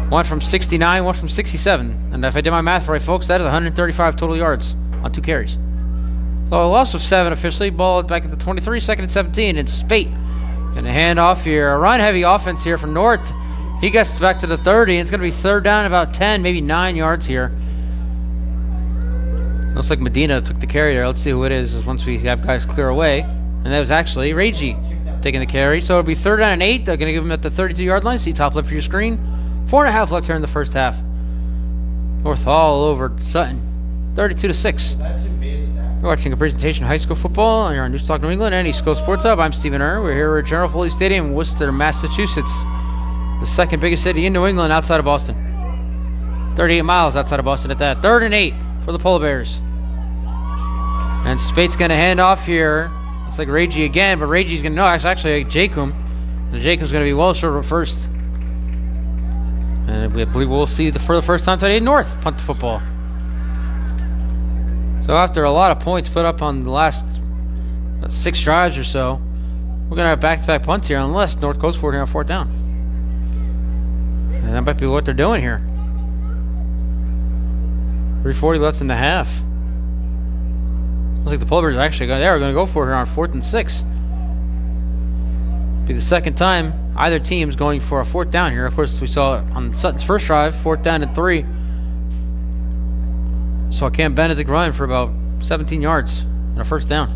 One from 69, one from 67. And if I did my math right, folks, that is 135 total yards on 2 carries. So a loss of 7 officially. Ball back at the 23, 2nd and 17. And Spate going to hand off here. A run-heavy offense here from North. He gets back to the 30. And it's going to be 3rd down, about 10, maybe 9 yards here. Looks like Medina took the carry there. Let's see who it is once we have guys clear away. And that was actually Reggie taking the carry. So it'll be 3rd down and 8. They're going to give him at the 32-yard line. See top left of your screen. 4.5 left here in the first half. North all over Sutton. 32-6. That's who made the tackle. You're watching a presentation of high school football here on Newstalk New England and East Coast Sports Hub. I'm Stephen Err. We're here at General Foley Stadium in Worcester, Massachusetts, the second biggest city in New England outside of Boston. 38 miles outside of Boston at that. 3rd and 8 for the Polar Bears. And Spate's going to hand off here. It's like Reggie again, but Reggie's going to, no, it's actually Jacobs. And Jacobs going to be well short of first. And we believe we'll see for the first time today North punt the football. So after a lot of points put up on the last 6 drives or so, we're going to have back-to-back punts here unless North goes for it here on 4th down. And that might be what they're doing here. 3:40 left in the half. Looks like the Polar Bears are actually going to go for it here on 4th and 6. Be the second time either team's going for a 4th down here. Of course, we saw on Sutton's first drive, 4th down and 3. Saw Cam Benedict run for about 17 yards and a 1st down.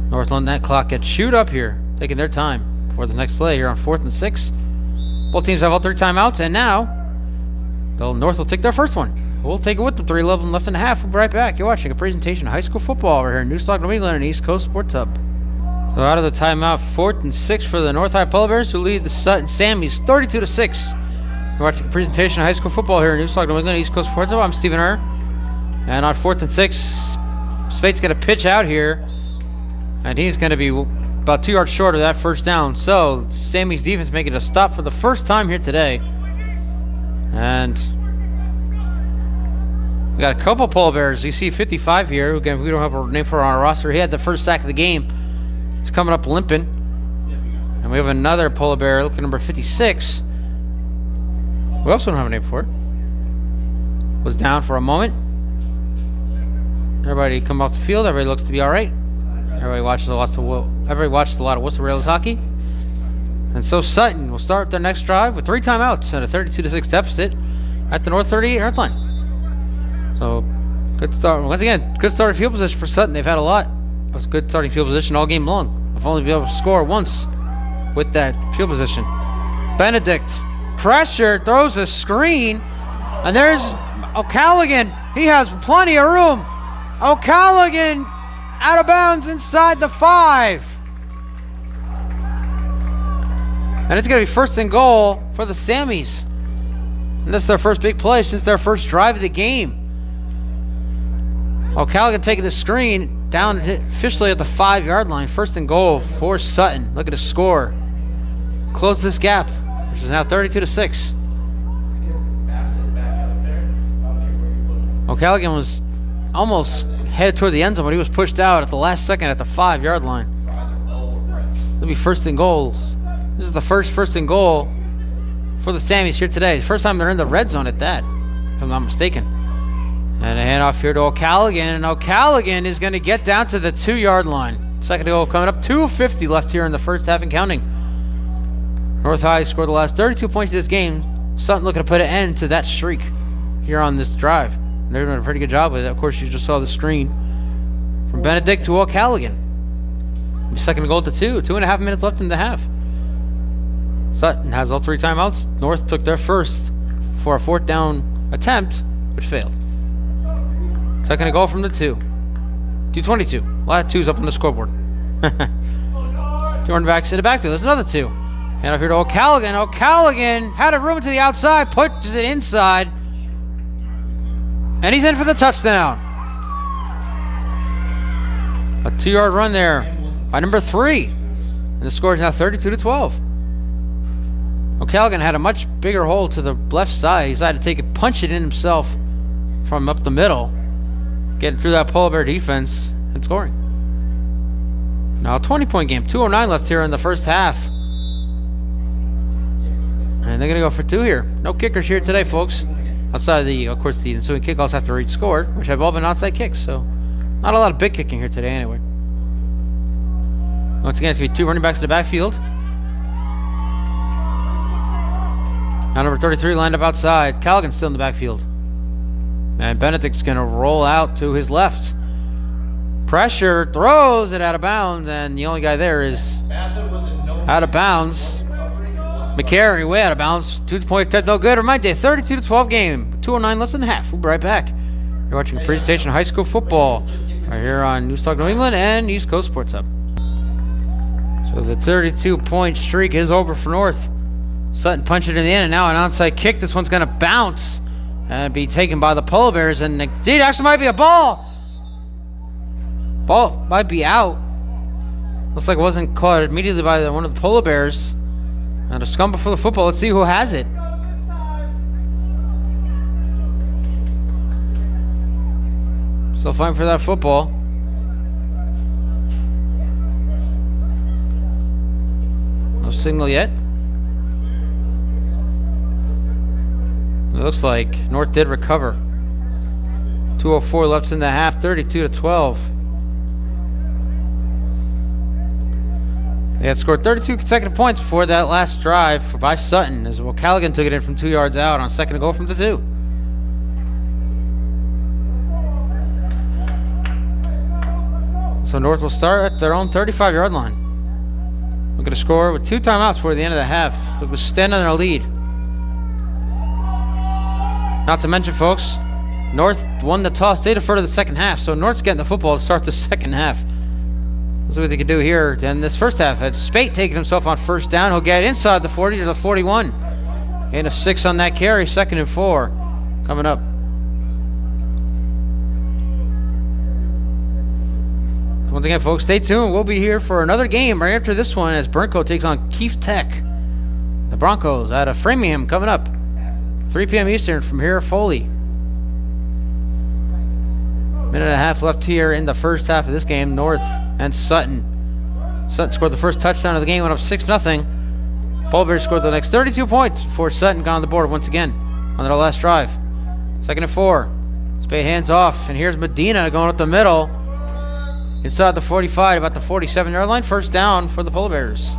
North letting that clock get chewed up here, taking their time for the next play here on 4th and 6. Both teams have all 3 timeouts, and now North will take their first one. We'll take it with them. 3:11 left in the half. We'll be right back. You're watching a presentation of high school football over here in Newstalk, New England and East Coast Sports Hub. So out of the timeout, 4th and 6 for the North High Polar Bears, who lead the Sutton Sammies 32-6. We're watching a presentation of high school football here in Newstalk, New England, East Coast Sports Hub. I'm Stephen Err. And on 4th and 6, Spate's going to pitch out here. And he's going to be about 2 yards short of that 1st down. So, Sammy's defense making a stop for the first time here today. And we got a couple Polar Bears. You see 55 here. Who, again, we don't have a name for on our roster. He had the first sack of the game. He's coming up limping. And we have another Polar Bear looking number 56. We also don't have a name for it. Was down for a moment. Everybody come off the field. Everybody looks to be all right. Everybody watched a lot of Worcester Rails hockey. And so Sutton will start their next drive with 3 timeouts and a 32-6 deficit at the North 38-yard line. So good start. Once again, good starting field position for Sutton. They've had a lot of good starting field position all game long. I've only been able to score once with that field position. Benedict. Pressure, throws a screen, and there's O'Callaghan. He has plenty of room. O'Callaghan out of bounds inside the 5. And it's going to be 1st and goal for the Sammies. And this is their first big play since their first drive of the game. O'Callaghan taking the screen down officially at the 5-yard line. 1st and goal for Sutton. Look at the score. Close this gap, which is now 32-6. O'Callaghan was almost headed toward the end zone, but he was pushed out at the last second at the 5-yard line. It'll be 1st and goals. This is the first and goal for the Sammies here today. First time they're in the red zone at that, if I'm not mistaken. And a handoff here to O'Callaghan, and O'Callaghan is going to get down to the 2-yard line. Second goal coming up. 2:50 left here in the first half and counting. North High scored the last 32 points of this game. Sutton looking to put an end to that streak here on this drive. They're doing a pretty good job with it. Of course, you just saw the screen from Benedict to O'Callaghan. 2nd and goal to 2. 2.5 minutes left in the half. Sutton has all 3 timeouts. North took their first for a 4th down attempt, which failed. 2nd and goal from the 2. 2:22. A lot of 2s up on the scoreboard. 2 running backs in the backfield. There's another 2. Hand off here to O'Callaghan. O'Callaghan had a room to the outside, pushes it inside, and he's in for the touchdown. A 2-yard run there by number 3. And the score is now 32-12. O'Callaghan had a much bigger hole to the left side. He decided to take it, punch it in himself from up the middle, getting through that Polar Bear defense and scoring. Now a 20-point game. 2:09 left here in the first half. And they're going to go for 2 here. No kickers here today, folks. Outside of the, of course, the ensuing kickoffs have to reach score, which have all been onside kicks. So not a lot of big kicking here today anyway. Once again, it's going to be 2 running backs in the backfield. Now number 33 lined up outside. Callaghan's still in the backfield. And Benedict's going to roll out to his left. Pressure, throws it out of bounds, and the only guy there is out of bounds. McCary way out of bounds. 2-point attempt, no good. Remind you, 32-12 game. 2:09 left in the half. We'll be right back. You're watching a presentation of high school football right here on News Talk New England and East Coast Sports Hub. So the 32-point streak is over for North. Sutton punched it in the end, and now an onside kick. This one's going to bounce and be taken by the Polar Bears, and indeed actually might be a ball. Ball might be out. Looks like it wasn't caught immediately by one of the Polar Bears. And a scum for the football. Let's see who has it. Still fighting for that football. No signal yet. It looks like North did recover. 2:04 left in the half, 32-12. They had scored 32 consecutive points before that last drive by Sutton, as well Callaghan took it in from 2 yards out on second and goal from the 2. So North will start at their own 35-yard line. Looking to score with 2 timeouts before the end of the half. Looking to stand on their lead. Not to mention, folks, North won the toss. They defer to the second half, so North's getting the football to start the second half. Let's see what they can do here in this first half. Had Spate taking himself on first down. He'll get inside the 40 to the 41. Gain of 6 on that carry. 2nd and 4 coming up. Once again, folks, stay tuned. We'll be here for another game right after this one as Burnco takes on Keefe Tech. The Broncos out of Framingham coming up. 3 p.m. Eastern from here at Foley. Minute and a half left here in the first half of this game. North and Sutton. Sutton scored the first touchdown of the game, went up 6-0. Polar Bears scored the next 32 points before Sutton got on the board once again on their last drive. 2nd and 4. Spade hands off, and here's Medina going up the middle. Inside the 45, about the 47-yard line. First down for the Polar Bears.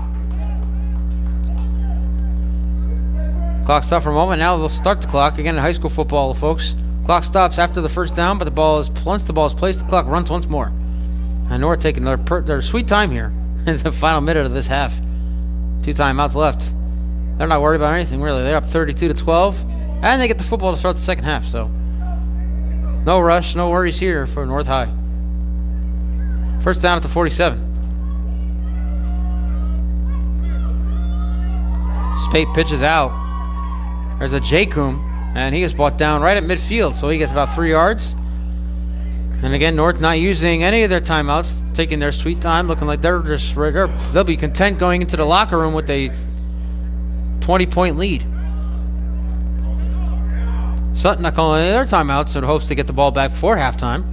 Clock stopped for a moment. Now they'll start the clock again in high school football, folks. Clock stops after the first down, but once the ball is placed, the clock runs once more. And North taking their sweet time here in the final minute of this half. 2 timeouts left. They're not worried about anything really. They're up 32-12, and they get the football to start the second half. So no rush, no worries here for North High. First down at the 47. Spate pitches out. There's a Jacum, and he is brought down right at midfield, so he gets about 3 yards. And again, North not using any of their timeouts, taking their sweet time, looking like they'll be content going into the locker room with a 20-point lead. Sutton not calling any of their timeouts in hopes to get the ball back before halftime.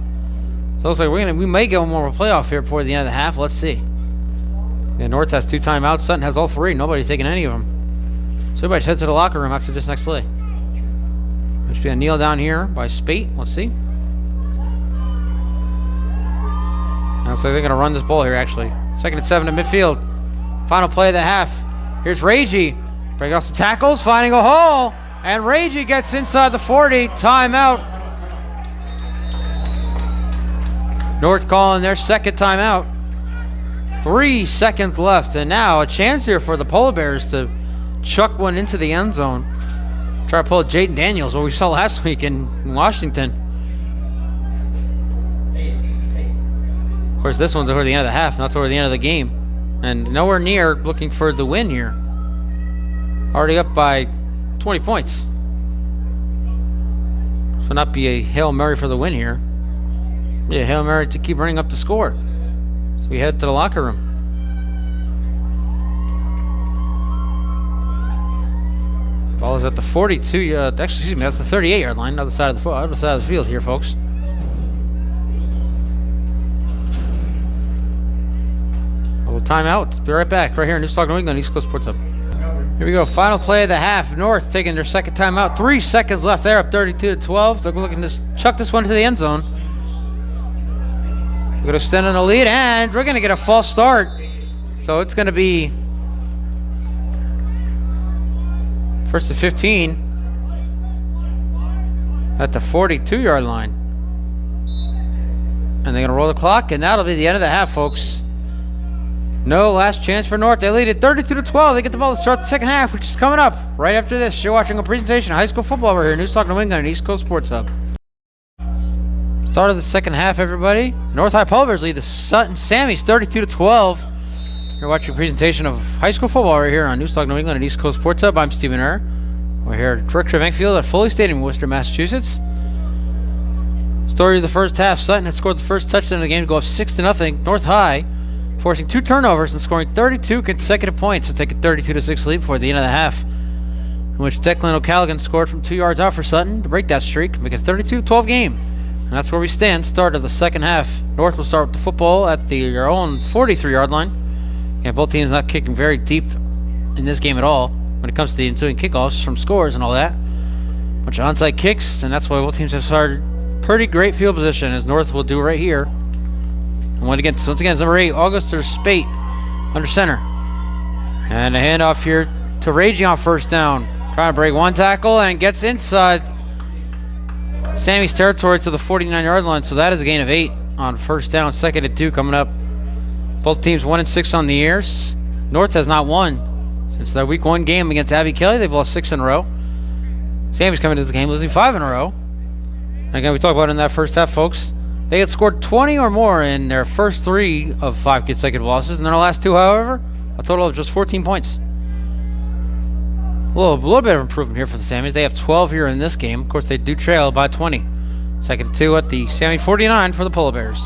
So it looks like we may get one more playoff here before the end of the half. Let's see. Yeah, North has 2 timeouts. Sutton has all 3. Nobody's taking any of them. So everybody head to the locker room after this next play. There should be a kneel down here by Spate. Let's see. Looks like they're going to run this ball here, actually. 2nd and 7 at midfield. Final play of the half. Here's Ragey. Breaking off some tackles, finding a hole. And Ragey gets inside the 40. Timeout. North calling their second timeout. 3 seconds left. And now a chance here for the Polar Bears to chuck one into the end zone. Try to pull Jaden Daniels, what we saw last week in Washington. Of course, this one's toward the end of the half, not toward the end of the game. And nowhere near looking for the win here. Already up by 20 points. This will not be a Hail Mary for the win here. Be a Hail Mary to keep running up the score. So we head to the locker room. Ball is at the 42. Actually, excuse me, that's the 38-yard line, other side of the field here, folks. Timeout. Be right back right here in News Talk New England, East Coast Sports Hub. Here we go. Final play of the half. North taking their second timeout. 3 seconds left there, up 32-12. They're looking to chuck this one to the end zone. We're going to extend on the lead, and we're going to get a false start. So it's going to be 1st and 15 at the 42-yard line. And they're going to roll the clock, and that'll be the end of the half, folks. No last chance for North. They lead it 32-12. They get the ball to start the second half, which is coming up right after this. You're watching a presentation of high school football over here, News Talk New England and East Coast Sports Hub. Start of the second half, everybody. The North High Polar Bears lead the Sutton Sammys 32-12. You're watching a presentation of high school football right here on Newstalk New England and East Coast Sports Hub. I'm Stephen Err. We're here at Rick Trevink Field at Foley Stadium in Worcester, Massachusetts. Story of the first half: Sutton had scored the first touchdown of the game to go up 6-0. North High forcing 2 turnovers and scoring 32 consecutive points to take a 32-6 lead before the end of the half, in which Declan O'Callaghan scored from 2 yards out for Sutton to break that streak, make it a 32-12 game. And that's where we stand. Start of the second half. North will start with the football at their own 43-yard line. And both teams not kicking very deep in this game at all when it comes to the ensuing kickoffs from scores and all that. Bunch of onside kicks, and that's why both teams have started pretty great field position, as North will do right here. And once again, it's number 8, Auguster Spate, under center. And a handoff here to Raging on first down. Trying to break one tackle and gets inside Sammy's territory to the 49-yard line. So that is a gain of 8 on first down. 2nd and 2 coming up. Both teams 1-6 on the years. North has not won since their week 1 game against Abbey Kelly. They've lost 6 in a row. Sammy's coming into this game losing 5 in a row. Again, we talked about it in that first half, folks. They had scored 20 or more in their first 3 of 5 consecutive losses. In their last 2, however, a total of just 14 points. A little bit of improvement here for the Sammys. They have 12 here in this game. Of course, they do trail by 20. 2nd and 2 at the Sammy 49 for the Polar Bears.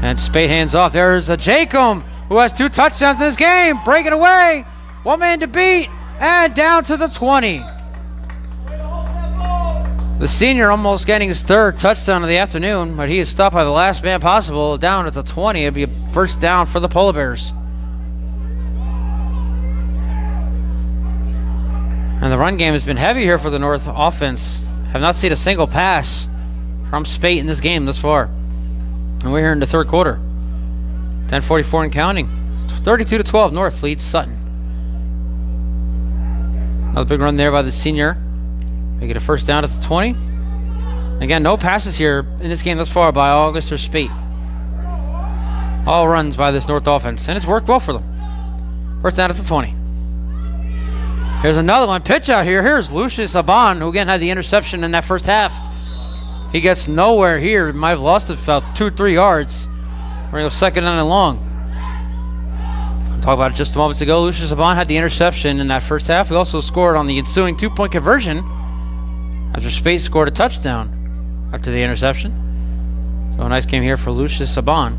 And Spade hands off. There's a Jacom, who has 2 touchdowns in this game. Break it away. 1 man to beat. And down to the 20. The senior almost getting his 3rd touchdown of the afternoon, but he is stopped by the last man possible. Down at the 20. It'll be a first down for the Polar Bears. And the run game has been heavy here for the North offense. Have not seen a single pass from Spate in this game thus far. And we're here in the 3rd quarter. 10:44 and counting. 32-12, North leads Sutton. Another big run there by the senior. Make it a first down at the 20. Again, no passes here in this game thus far by August or Spate. All runs by this North offense, and it's worked well for them. First down at the 20. Here's another one. Pitch out here. Here's Lucius Aban, who again had the interception in that first half. He gets nowhere here. Might have lost it about 2-3 yards. We're going to go 2nd down and long. I'll talk about it just a moment ago. Lucius Aban had the interception in that first half. He also scored on the ensuing 2-point conversion after Spate scored a touchdown after the interception. So a nice game here for Lucius Aban.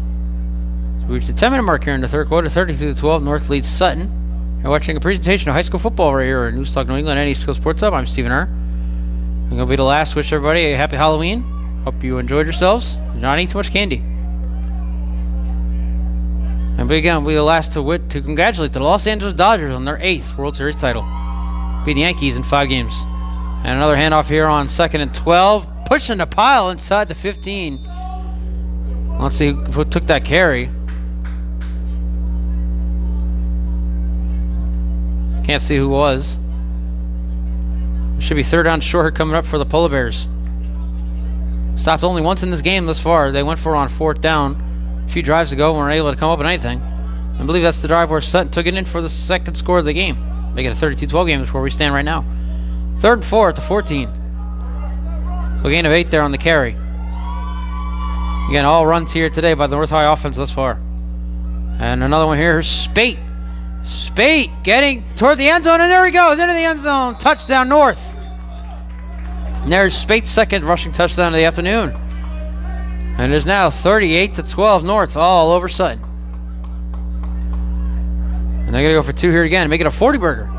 So we reached the 10-minute mark here in the 3rd quarter. 32-12. North leads Sutton. You're watching a presentation of high school football right here at Newstalk New England and East Coast Sports Hub. I'm Stephen Err. I'm going to be the last. Wish everybody a happy Halloween. Hope you enjoyed yourselves. Do not eat too much candy. And again, we'll be the last to congratulate the Los Angeles Dodgers on their 8th World Series title. Beat the Yankees in 5 games. And another handoff here on 2nd and 12. Pushing the pile inside the 15. Let's see who took that carry. Can't see who was. Should be 3rd down short coming up for the Polar Bears. Stopped only once in this game thus far. They went for it on 4th down a few drives ago and weren't able to come up with anything. I believe that's the drive where Sutton took it in for the 2nd score of the game. Make it a 32-12 game is where we stand right now. 3rd and 4 at the 14. So a gain of 8 there on the carry. Again, all runs here today by the North High offense thus far. And another one here. Here's Spate. Spate getting toward the end zone, and there he goes into the end zone. Touchdown North. And there's Spate's 2nd rushing touchdown of the afternoon. And it is now 38-12 North, all over Sutton. And they're going to go for 2 here again, make it a 40-burger.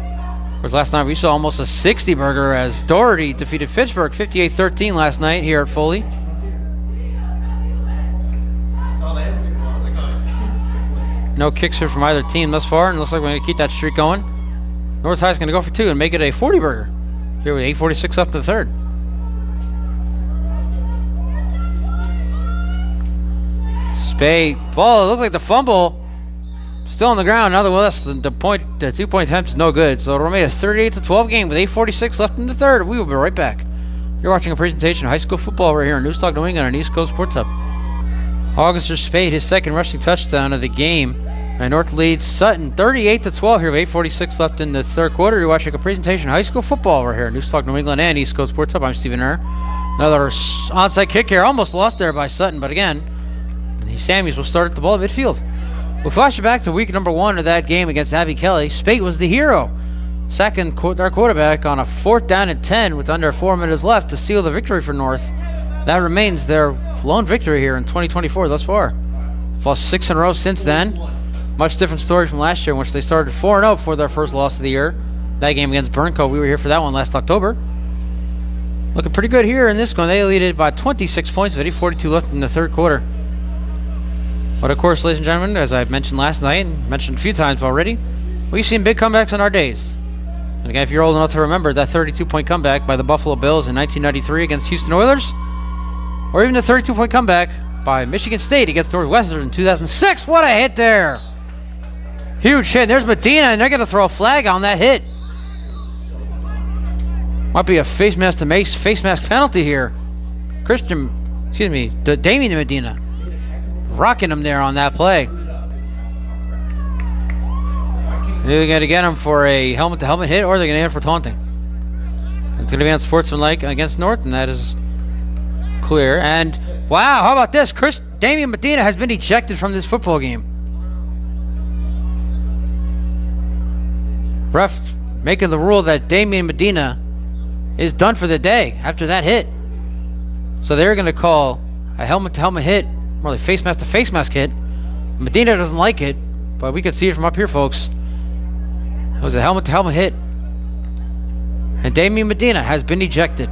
Of course, last night we saw almost a 60-burger as Doherty defeated Fitchburg 58-13 last night here at Foley. No kicks here from either team thus far, and it looks like we're going to keep that streak going. North High is going to go for 2 and make it a 40-burger. Here with 8:46 left in the 3rd. Spade. Ball, it looks like the fumble. Still on the ground. Nonetheless, the 2-point attempt is no good. So it'll remain a 38-12 game with 8:46 left in the 3rd. We will be right back. You're watching a presentation of high school football right here on Newstalk New England and East Coast Sports Hub. Auguster Spade, his 2nd rushing touchdown of the game, And North leads Sutton 38-12 here with 8:46 left in the third quarter. You're watching a presentation of high school football right here. News Talk New England and East Coast Sports Hub. I'm Stephen Err. Another onside kick here. Almost lost there by Sutton, but again, the Sammies will start at the ball at midfield. We'll flash it back to week number 1 of that game against Abbey Kelly. Spate was the hero. Second, our quarterback on a 4th down and 10 with under 4 minutes left to seal the victory for North. That remains their lone victory here in 2024 thus far. Lost 6 in a row since then. Much different story from last year, in which they started 4-0 for their first loss of the year. That game against Burncoat, we were here for that one last October. Looking pretty good here in this one. They lead it by 26 points with 8:42 left in the third quarter. But of course, ladies and gentlemen, as I mentioned last night and mentioned a few times already, we've seen big comebacks in our days. And again, if you're old enough to remember that 32-point comeback by the Buffalo Bills in 1993 against Houston Oilers, or even the 32-point comeback by Michigan State against Northwestern in 2006. What a hit there! Huge hit. There's Medina, and they're going to throw a flag on that hit. Might be a face mask penalty here. Damien Medina rocking him there on that play. They're going to get him for a helmet-to-helmet hit, or they're going to hit him for taunting. It's going to be unsportsmanlike against North, and that is clear. And wow, how about this? Damien Medina has been ejected from this football game. Ref making the rule that Damien Medina is done for the day after that hit. So they're going to call a helmet-to-helmet hit, more like face mask-to-face mask hit. Medina doesn't like it, but we could see it from up here, folks. It was a helmet-to-helmet hit. And Damien Medina has been ejected.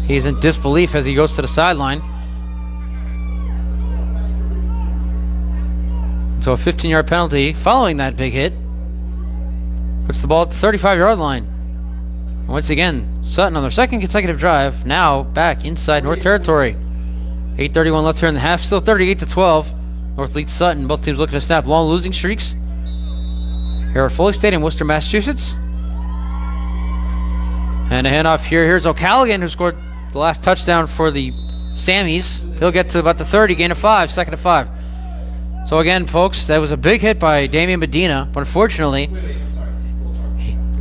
He's in disbelief as he goes to the sideline. So a 15-yard penalty following that big hit. Puts the ball at the 35-yard line. And once again, Sutton on their second consecutive drive, now back inside North territory. 8:31 left here in the half, still 38-12. North leads Sutton. Both teams looking to snap long losing streaks. Here at Foley Stadium, Worcester, Massachusetts. And a handoff here. Here's O'Callaghan, who scored the last touchdown for the Sammies. He'll get to about the 30, gain of 5, second of 5. So again, folks, that was a big hit by Damien Medina, but unfortunately,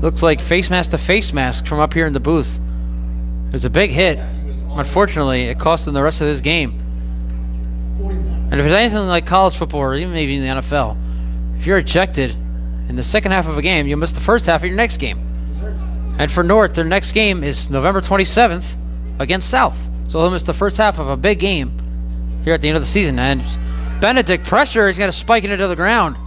looks like face mask to face mask from up here in the booth. It was a big hit. Unfortunately, it cost them the rest of this game. And if it's anything like college football or even maybe in the NFL, if you're ejected in the second half of a game, you'll miss the first half of your next game. And for North, their next game is November 27th against South. So he'll miss the first half of a big game here at the end of the season. And Benedict pressure, he's going to spike it into the ground.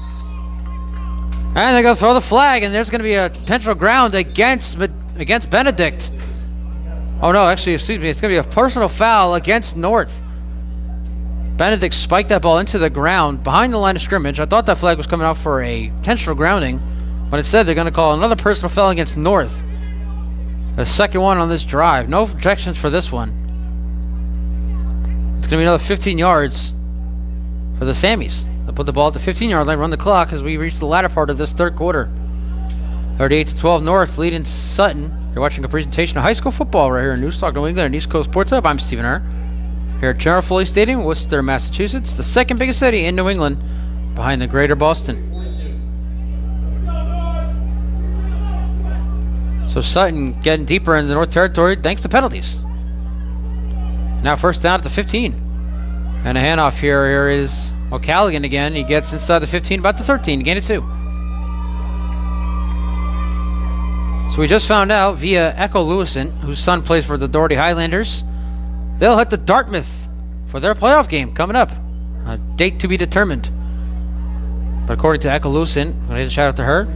And they're going to throw the flag, and there's going to be a potential ground against Benedict. Oh no, actually, excuse me, it's going to be a personal foul against North. Benedict spiked that ball into the ground behind the line of scrimmage. I thought that flag was coming out for a intentional grounding, but instead they're going to call another personal foul against North. The second one on this drive. No objections for this one. It's going to be another 15 yards for the Sammies. They'll put the ball at the 15-yard line, run the clock as we reach the latter part of this third quarter. 38-12 North leading Sutton. You're watching a presentation of high school football right here in News Talk New England and East Coast Sports Hub. I'm Stephen Err. Here at General Foley Stadium, Worcester, Massachusetts, the second biggest city in New England, behind the greater Boston. So Sutton getting deeper into the North Territory thanks to penalties. Now first down at the 15. And a handoff here is O'Callaghan again. He gets inside the 15, about the 13, gain of 2. So we just found out via Echo Lewison, whose son plays for the Doherty Highlanders, they'll head to Dartmouth for their playoff game coming up. A date to be determined. But according to Echo Lewison, I'm going to shout out to her,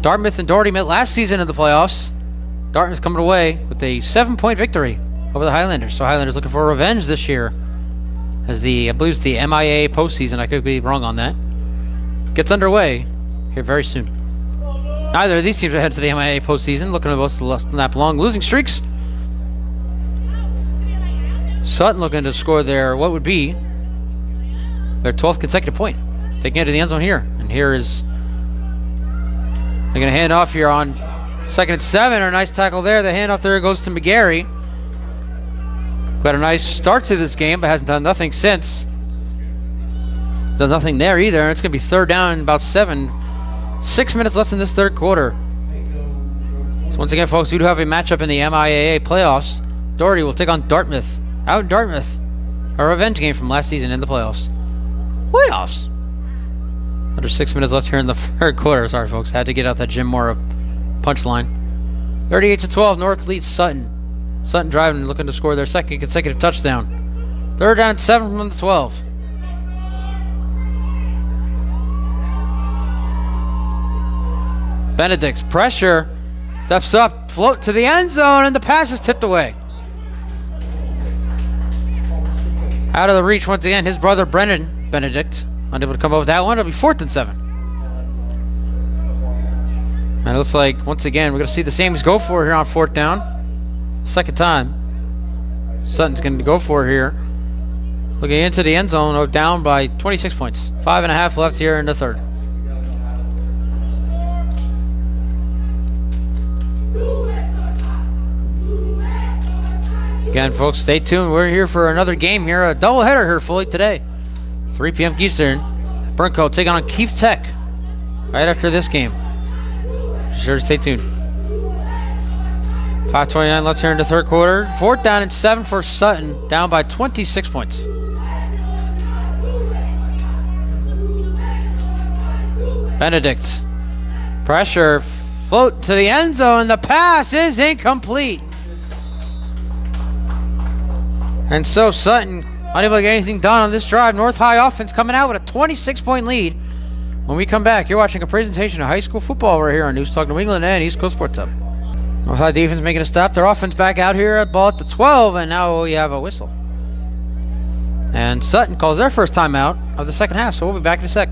Dartmouth and Doherty met last season in the playoffs. Dartmouth coming away with a 7-point victory over the Highlanders. So Highlanders looking for revenge this year as I believe it's the MIA postseason. I could be wrong on that. Gets underway here very soon. Neither of these teams are headed to the MIA postseason, looking to both snap long losing streaks. Sutton looking to score their, what would be their 12th consecutive point. Taking it to the end zone here. And here is, they're going to hand off here on 2nd and 7. A nice tackle there. The handoff there goes to McGarry. Got a nice start to this game, but hasn't done nothing since. Does nothing there either. And it's going to be third down in about 7. 6 minutes left in this third quarter. So once again, folks, we do have a matchup in the MIAA playoffs. Doherty will take on Dartmouth. Out in Dartmouth. A revenge game from last season in the playoffs. Playoffs! Under 6 minutes left here in the third quarter. Sorry, folks. Had to get out that Jim Mora punchline. 38-12, North leads Sutton. Sutton driving, looking to score their second consecutive touchdown. Third down and 7 from the 12. Benedict, pressure, steps up, float to the end zone, and the pass is tipped away. Out of the reach once again, his brother Brennan Benedict, unable to come up with that one. It'll be 4th and 7. And it looks like, once again, we're going to see the Samies go for it here on 4th down. Second time. Sutton's going to go for it here. Looking into the end zone, down by 26 points. 5.5 left here in the third. Again, folks, stay tuned. We're here for another game here. A doubleheader here fully today. 3 p.m. Eastern. Bronco taking on Keefe Tech right after this game. Sure to stay tuned. 5:29 left here in the third quarter. 4th down and 7 for Sutton. Down by 26 points. Benedict. Pressure. Float to the end zone. The pass is incomplete. And so Sutton unable to get anything done on this drive. North High offense coming out with a 26-point lead. When we come back, you're watching a presentation of high school football right here on News Talk New England and East Coast Sports Hub. North High defense making a stop. Their offense back out here at ball at the 12, and now we have a whistle. And Sutton calls their first timeout of the second half, so we'll be back in a sec.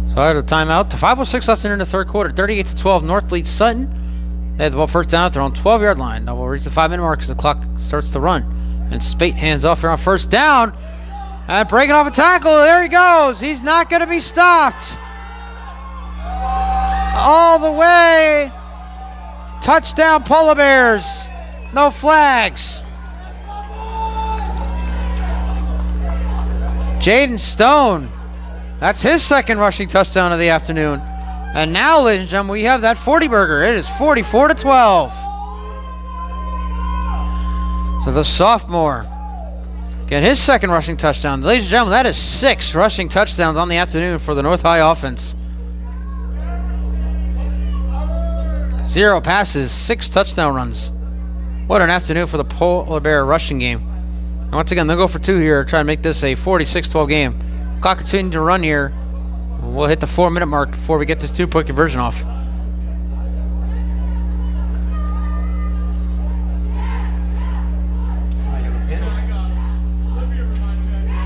So out of the timeout, 5:06 left in the third quarter. 38-12, North leads Sutton. They have the ball first down at their own 12-yard line. Now we'll reach the 5-minute mark as the clock starts to run. And Spate hands off here on first down. And breaking off a tackle. There he goes. He's not going to be stopped. All the way. Touchdown, Polar Bears. No flags. Jaden Stone. That's his second rushing touchdown of the afternoon. And now, ladies and gentlemen, we have that 40-burger. It is 44-12. So the sophomore get his second rushing touchdown. Ladies and gentlemen, that is 6 rushing touchdowns on the afternoon for the North High offense. 0 passes, 6 touchdown runs. What an afternoon for the Polar Bear rushing game. And once again, they'll go for 2 here, try to make this a 46-12 game. Clock continuing to run here. We'll hit the 4-minute mark before we get this 2-point conversion off.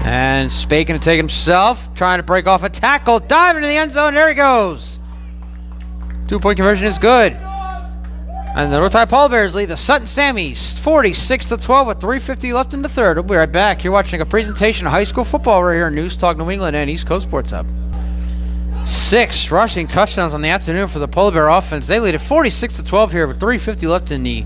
And Spake going to take it himself, trying to break off a tackle, dive into the end zone. There he goes. 2-point conversion is good. And the North High Polar Bears lead the Sutton Samies 46-12 with 3:50 left in the third. We'll be right back. You're watching a presentation of high school football right here on News Talk New England and East Coast Sports Hub. 6 rushing touchdowns on the afternoon for the Polar Bear offense. They lead at 46-12 here with 3:50 left in the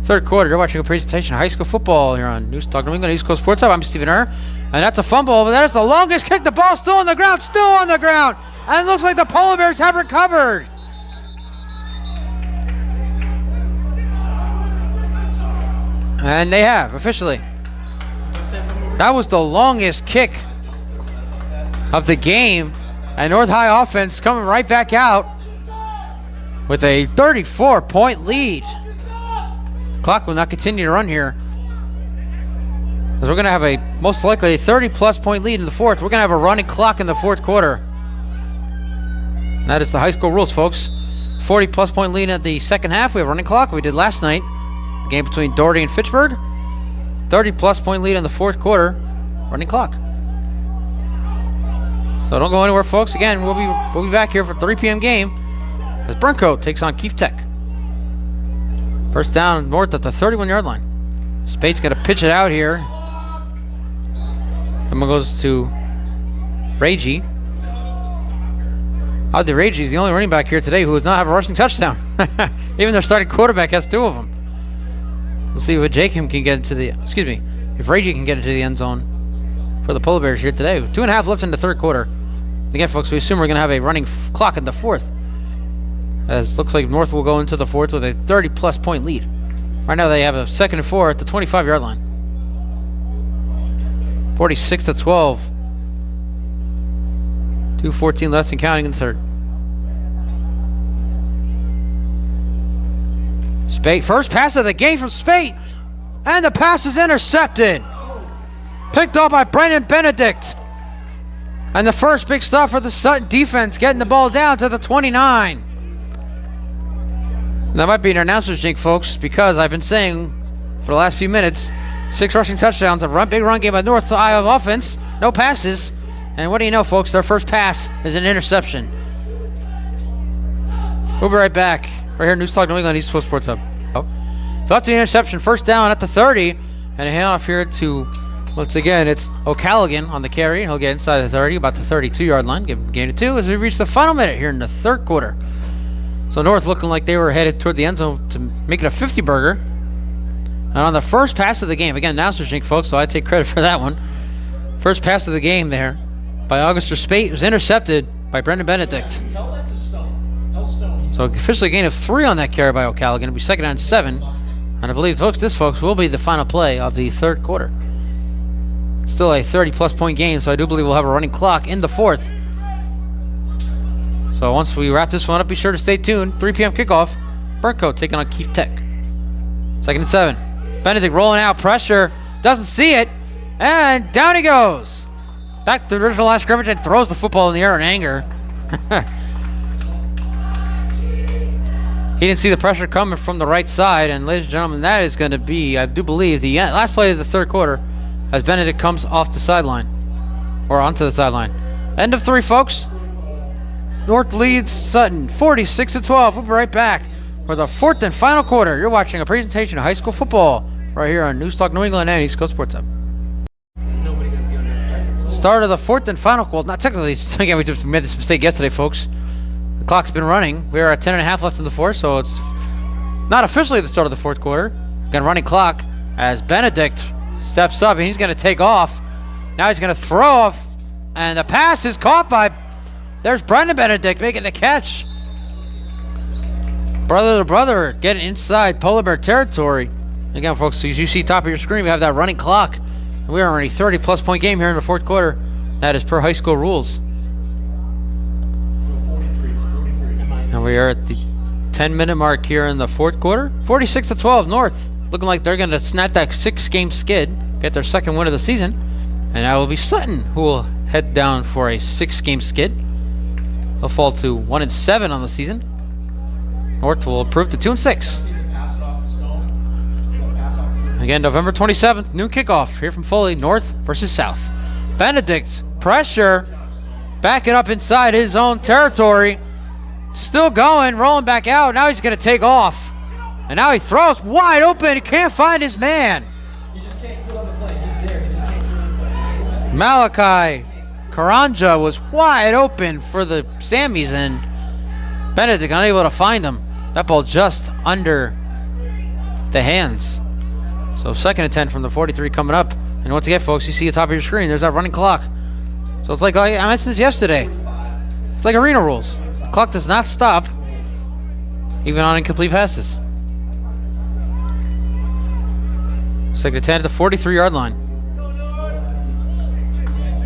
third quarter. You're watching a presentation of high school football here on News Talk New England, East Coast Sports Hub. I'm Stephen Err, and that's a fumble, but that is the longest kick. The ball still on the ground, and it looks like the Polar Bears have recovered. And they have, officially. That was the longest kick of the game, and North High offense coming right back out with a 34-point lead. Clock will not continue to run here, as we're going to have a most likely a 30-plus point lead in the fourth. We're going to have a running clock in the fourth quarter. And that is the high school rules, folks. 40-plus point lead at the second half. We have a running clock. We did last night. The game between Doherty and Fitchburg. 30-plus point lead in the fourth quarter. Running clock. So don't go anywhere, folks. Again, we'll be back here for 3 p.m. game as Bronco takes on Keefe Tech. First down north at the 31-yard line. Spate's going to pitch it out here. Then it goes to Ragey. Oddly, Ragey is the only running back here today who does not have a rushing touchdown. Even their starting quarterback has 2 of them. We'll see if Jacob can get into the... Excuse me. If Ragey can get into the end zone for the Polar Bears here today. 2.5 left in the third quarter. Again, folks, we assume we're going to have a running clock in the fourth, as looks like North will go into the fourth with a 30-plus point lead. Right now they have a 2nd and 4 at the 25-yard line. 46-12. 2:14 left and counting in the third. Spate, first pass of the game from Spate, and the pass is intercepted. Picked up by Brendan Benedict. And the first big stop for the Sutton defense, getting the ball down to the 29. That might be an announcer's jinx, folks, because I've been saying for the last few minutes, 6 rushing touchdowns, a big run game by North Iowa offense, no passes. And what do you know, folks? Their first pass is an interception. We'll be right back. Right here, News Talk New England, East Coast Sports Hub. So after the interception, first down at the 30, and a handoff here to, once again, it's O'Callaghan on the carry. He'll get inside the 30, about the 32-yard line. Give him gain of 2 as we reach the final minute here in the third quarter. So North looking like they were headed toward the end zone to make it a 50-burger. And on the first pass of the game, again, announcer's jinx, folks, so I take credit for that one. First pass of the game there by Augusta Spate was intercepted by Brendan Benedict. Tell that to Stone. Tell Stone. So officially a gain of 3 on that carry by O'Callaghan. It'll be 2nd and 7. And I believe, folks, this will be the final play of the third quarter. Still a 30-plus point game, so I do believe we'll have a running clock in the fourth. So once we wrap this one up, be sure to stay tuned. 3 p.m. kickoff. Burncoat taking on Keefe Tech. 2nd and 7. Benedict rolling out, pressure, doesn't see it, and down he goes. Back to the original line of scrimmage and throws the football in the air in anger. He didn't see the pressure coming from the right side, and ladies and gentlemen, that is going to be, I do believe, the last play of the third quarter as Benedict comes off the sideline, or onto the sideline. End of 3, folks. North leads Sutton 46-12. We'll be right back for the 4th and final quarter. You're watching a presentation of high school football right here on News Talk New England and East Coast Sports Hub. Start of the 4th and final quarter. Not technically, again, we just made this mistake yesterday, folks. The clock's been running. We're at 10.5 left in the fourth, so it's not officially the start of the fourth quarter. Again, running clock as Benedict steps up, and he's going to take off. Now he's going to throw off, and the pass is caught by, there's Brendan Benedict making the catch. Brother to brother, getting inside Polar Bear territory. Again, folks, as you see top of your screen, we have that running clock. We are in a 30-plus point game here in the fourth quarter. That is per high school rules. And we are at the 10-minute mark here in the fourth quarter. 46-12 North. Looking like they're going to snap that 6-game skid, get their 2nd win of the season. And that will be Sutton, who will head down for a 6-game skid. They'll fall to 1-7 on the season. North will improve to 2-6. Again, November 27th, noon kickoff here from Foley, North versus South. Benedict, pressure, backing up inside his own territory. Still going, rolling back out. Now he's going to take off. And now he throws wide open. He can't find his man. He just can't put on the play. He's there. He just can't put on the play. Malachi Karanja was wide open for the Sammies, and Benedict unable to find him. That ball just under the hands. So 2nd and 10 from the 43 coming up. And once again, folks, you see at the top of your screen, there's that running clock. So it's like I mentioned this yesterday. It's like arena rules. The clock does not stop, even on incomplete passes. 2nd and 10 at the 43-yard line.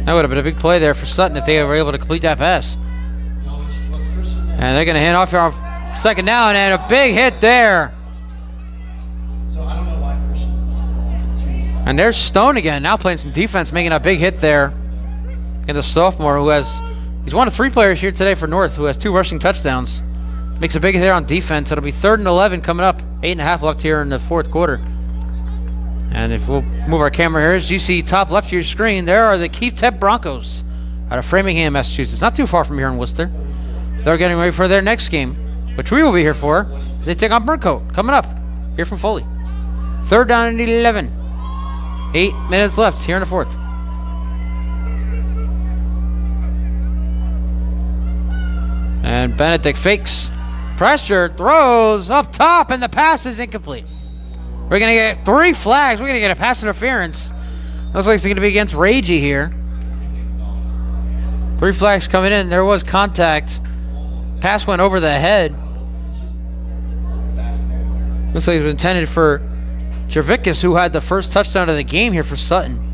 That would have been a big play there for Sutton if they were able to complete that pass. And they're going to hand off here on 2nd down, and a big hit there. So I don't know why Christian's not going to 2. And there's Stone again, now playing some defense, making a big hit there. And the sophomore who has, he's one of 3 players here today for North who has 2 rushing touchdowns. Makes a big hit there on defense. It'll be 3rd and 11 coming up. 8.5 left here in the fourth quarter. And if we'll move our camera here, as you see top left of your screen, there are the Keefe Tech Broncos out of Framingham, Massachusetts. Not too far from here in Worcester. They're getting ready for their next game, which we will be here for, as they take on Burncoat coming up here from Foley. 3rd down and 11. 8 minutes left here in the fourth. And Benedict fakes, pressure, throws up top, and the pass is incomplete. We're going to get 3 flags. We're going to get a pass interference. Looks like it's going to be against Ragey here. 3 flags coming in. There was contact. Pass went over the head. Looks like it was intended for Jervickas, who had the first touchdown of the game here for Sutton.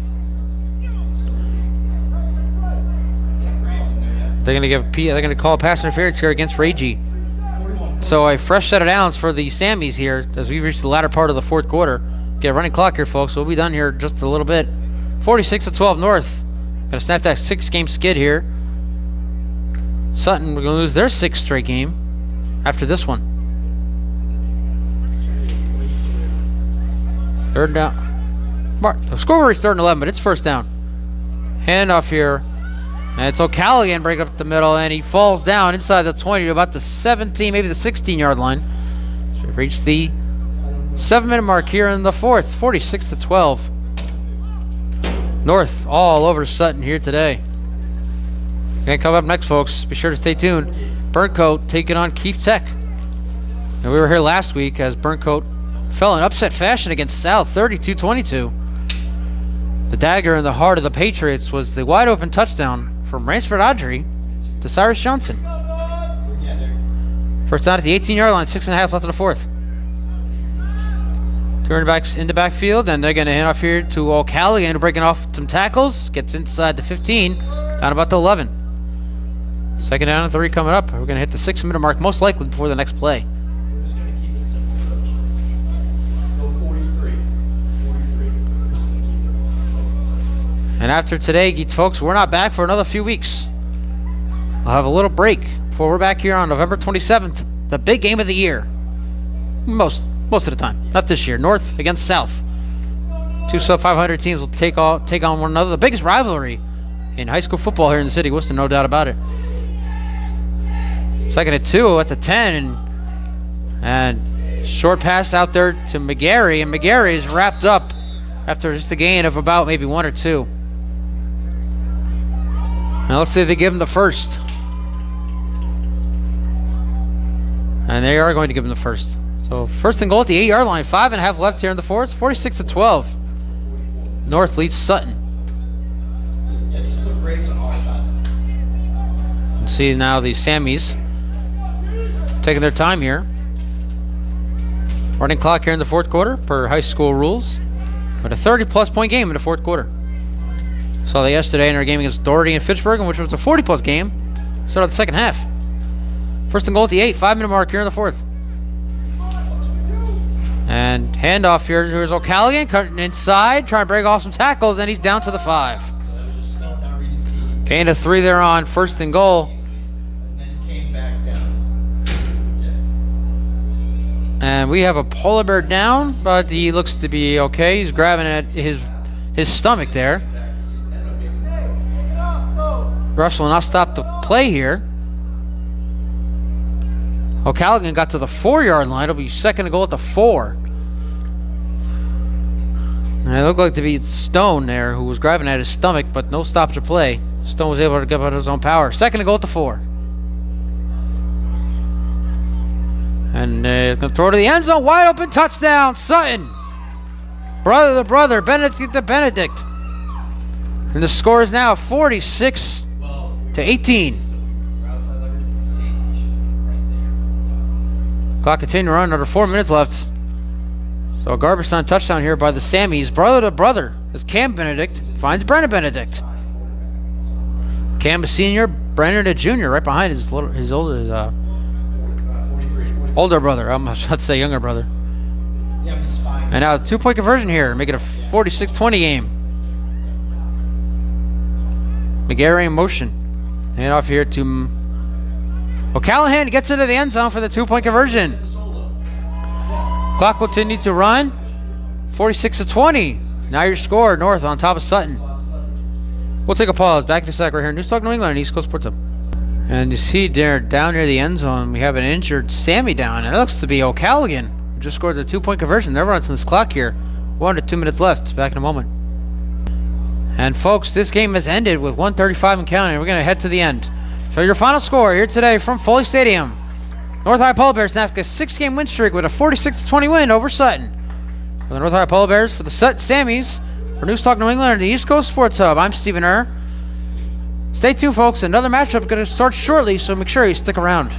They're gonna call a pass interference here against Ragey. So a fresh set of downs for the Sammies here as we reach the latter part of the 4th quarter. Get a running clock here, folks. We'll be done here just a little bit. 46-12 North. Gonna snap that 6-game skid here. Sutton, we're gonna lose their 6th straight game after this one. 3rd down. The scoreboard is 3rd and 11, but it's 1st down. Handoff here. And it's O'Callaghan break up the middle, and he falls down inside the 20 to about the 17, maybe the 16-yard line. So we've reached the 7-minute mark here in the 4th, 46-12. North all over Sutton here today. Gonna come up next, folks. Be sure to stay tuned. Burncoat taking on Keefe Tech. And we were here last week as Burncoat fell in upset fashion against South, 32-22. The dagger in the heart of the Patriots was the wide open touchdown from Ransford Audrey to Cyrus Johnson. First down at the 18-yard line, 6.5 left in the 4th. 2 running backs in the backfield, and they're going to hand off here to O'Callaghan, breaking off some tackles. Gets inside the 15, down about the 11. 2nd down and 3 coming up. We're going to hit the 6-minute mark, most likely before the next play. And after today, folks, we're not back for another few weeks. We'll have a little break before we're back here on November 27th, the big game of the year. Most of the time. Not this year. North against South. 2 sub-500 teams will take on one another. The biggest rivalry in high school football here in the city, Worcester, no doubt about it. 2nd and 2 at the 10, and short pass out there to McGarry, and McGarry is wrapped up after just a gain of about maybe 1 or 2. Now let's see if they give him the first. And they are going to give him the first. So 1st and goal at the 8-yard line. 5.5 left here in the 4th. 46-12. North leads Sutton. Yeah, just put Braves on our side. And see now the Sammies taking their time here. Running clock here in the 4th quarter per high school rules. But a 30-plus point game in the 4th quarter. Saw that yesterday in our game against Doherty and Fitchburg, which was a 40-plus game. Started the 2nd half. 1st and goal at the 8. 5-minute mark here in the 4th. And handoff here. Here's O'Callaghan cutting inside, trying to break off some tackles, and he's down to the 5. Gain of 3 there on 1st and goal. And then came back down. Yeah. And we have a polar bear down, but he looks to be okay. He's grabbing at his stomach there. Refs will not stop the play here. O'Callaghan got to the 4-yard line. It'll be 2nd and goal at the 4. And it looked like to be Stone there who was grabbing at his stomach, but no stop to play. Stone was able to get out of his own power. 2nd and goal at the 4. And going to throw to the end zone. Wide open touchdown. Sutton. Brother to brother. Benedict to Benedict. And the score is now 46-18. Clock continuing to run. Another 4 minutes left. So a garbage time touchdown here by the Sammies. Brother to brother as Cam Benedict finds Brennan Benedict. Cam a senior, Brennan a junior, right behind his older brother. I'm about to say younger brother. And now a 2-point conversion here, make it a 46-20 game. McGarry in motion. Hand off here to O'Callaghan. Gets into the end zone for the 2-point conversion. Clock will continue to run. 46-20. Now your score, North on top of Sutton. We'll take a pause. Back in a sec right here. News Talk New England and East Coast Sports Hub. And you see there, down near the end zone, we have an injured Sammy down. And it looks to be O'Callaghan, who just scored the 2-point conversion. They're running this clock here. 1 to 2 minutes left. Back in a moment. And folks, this game has ended with 1:35 and counting. We're going to head to the end. So your final score here today from Foley Stadium. North High Polar Bears snapped a 6-game win streak with a 46-20 win over Sutton. For the North High Polar Bears, for the Sutton Sammies, for News Talk New England and the East Coast Sports Hub, I'm Stephen Err. Stay tuned, folks. Another matchup going to start shortly, so make sure you stick around.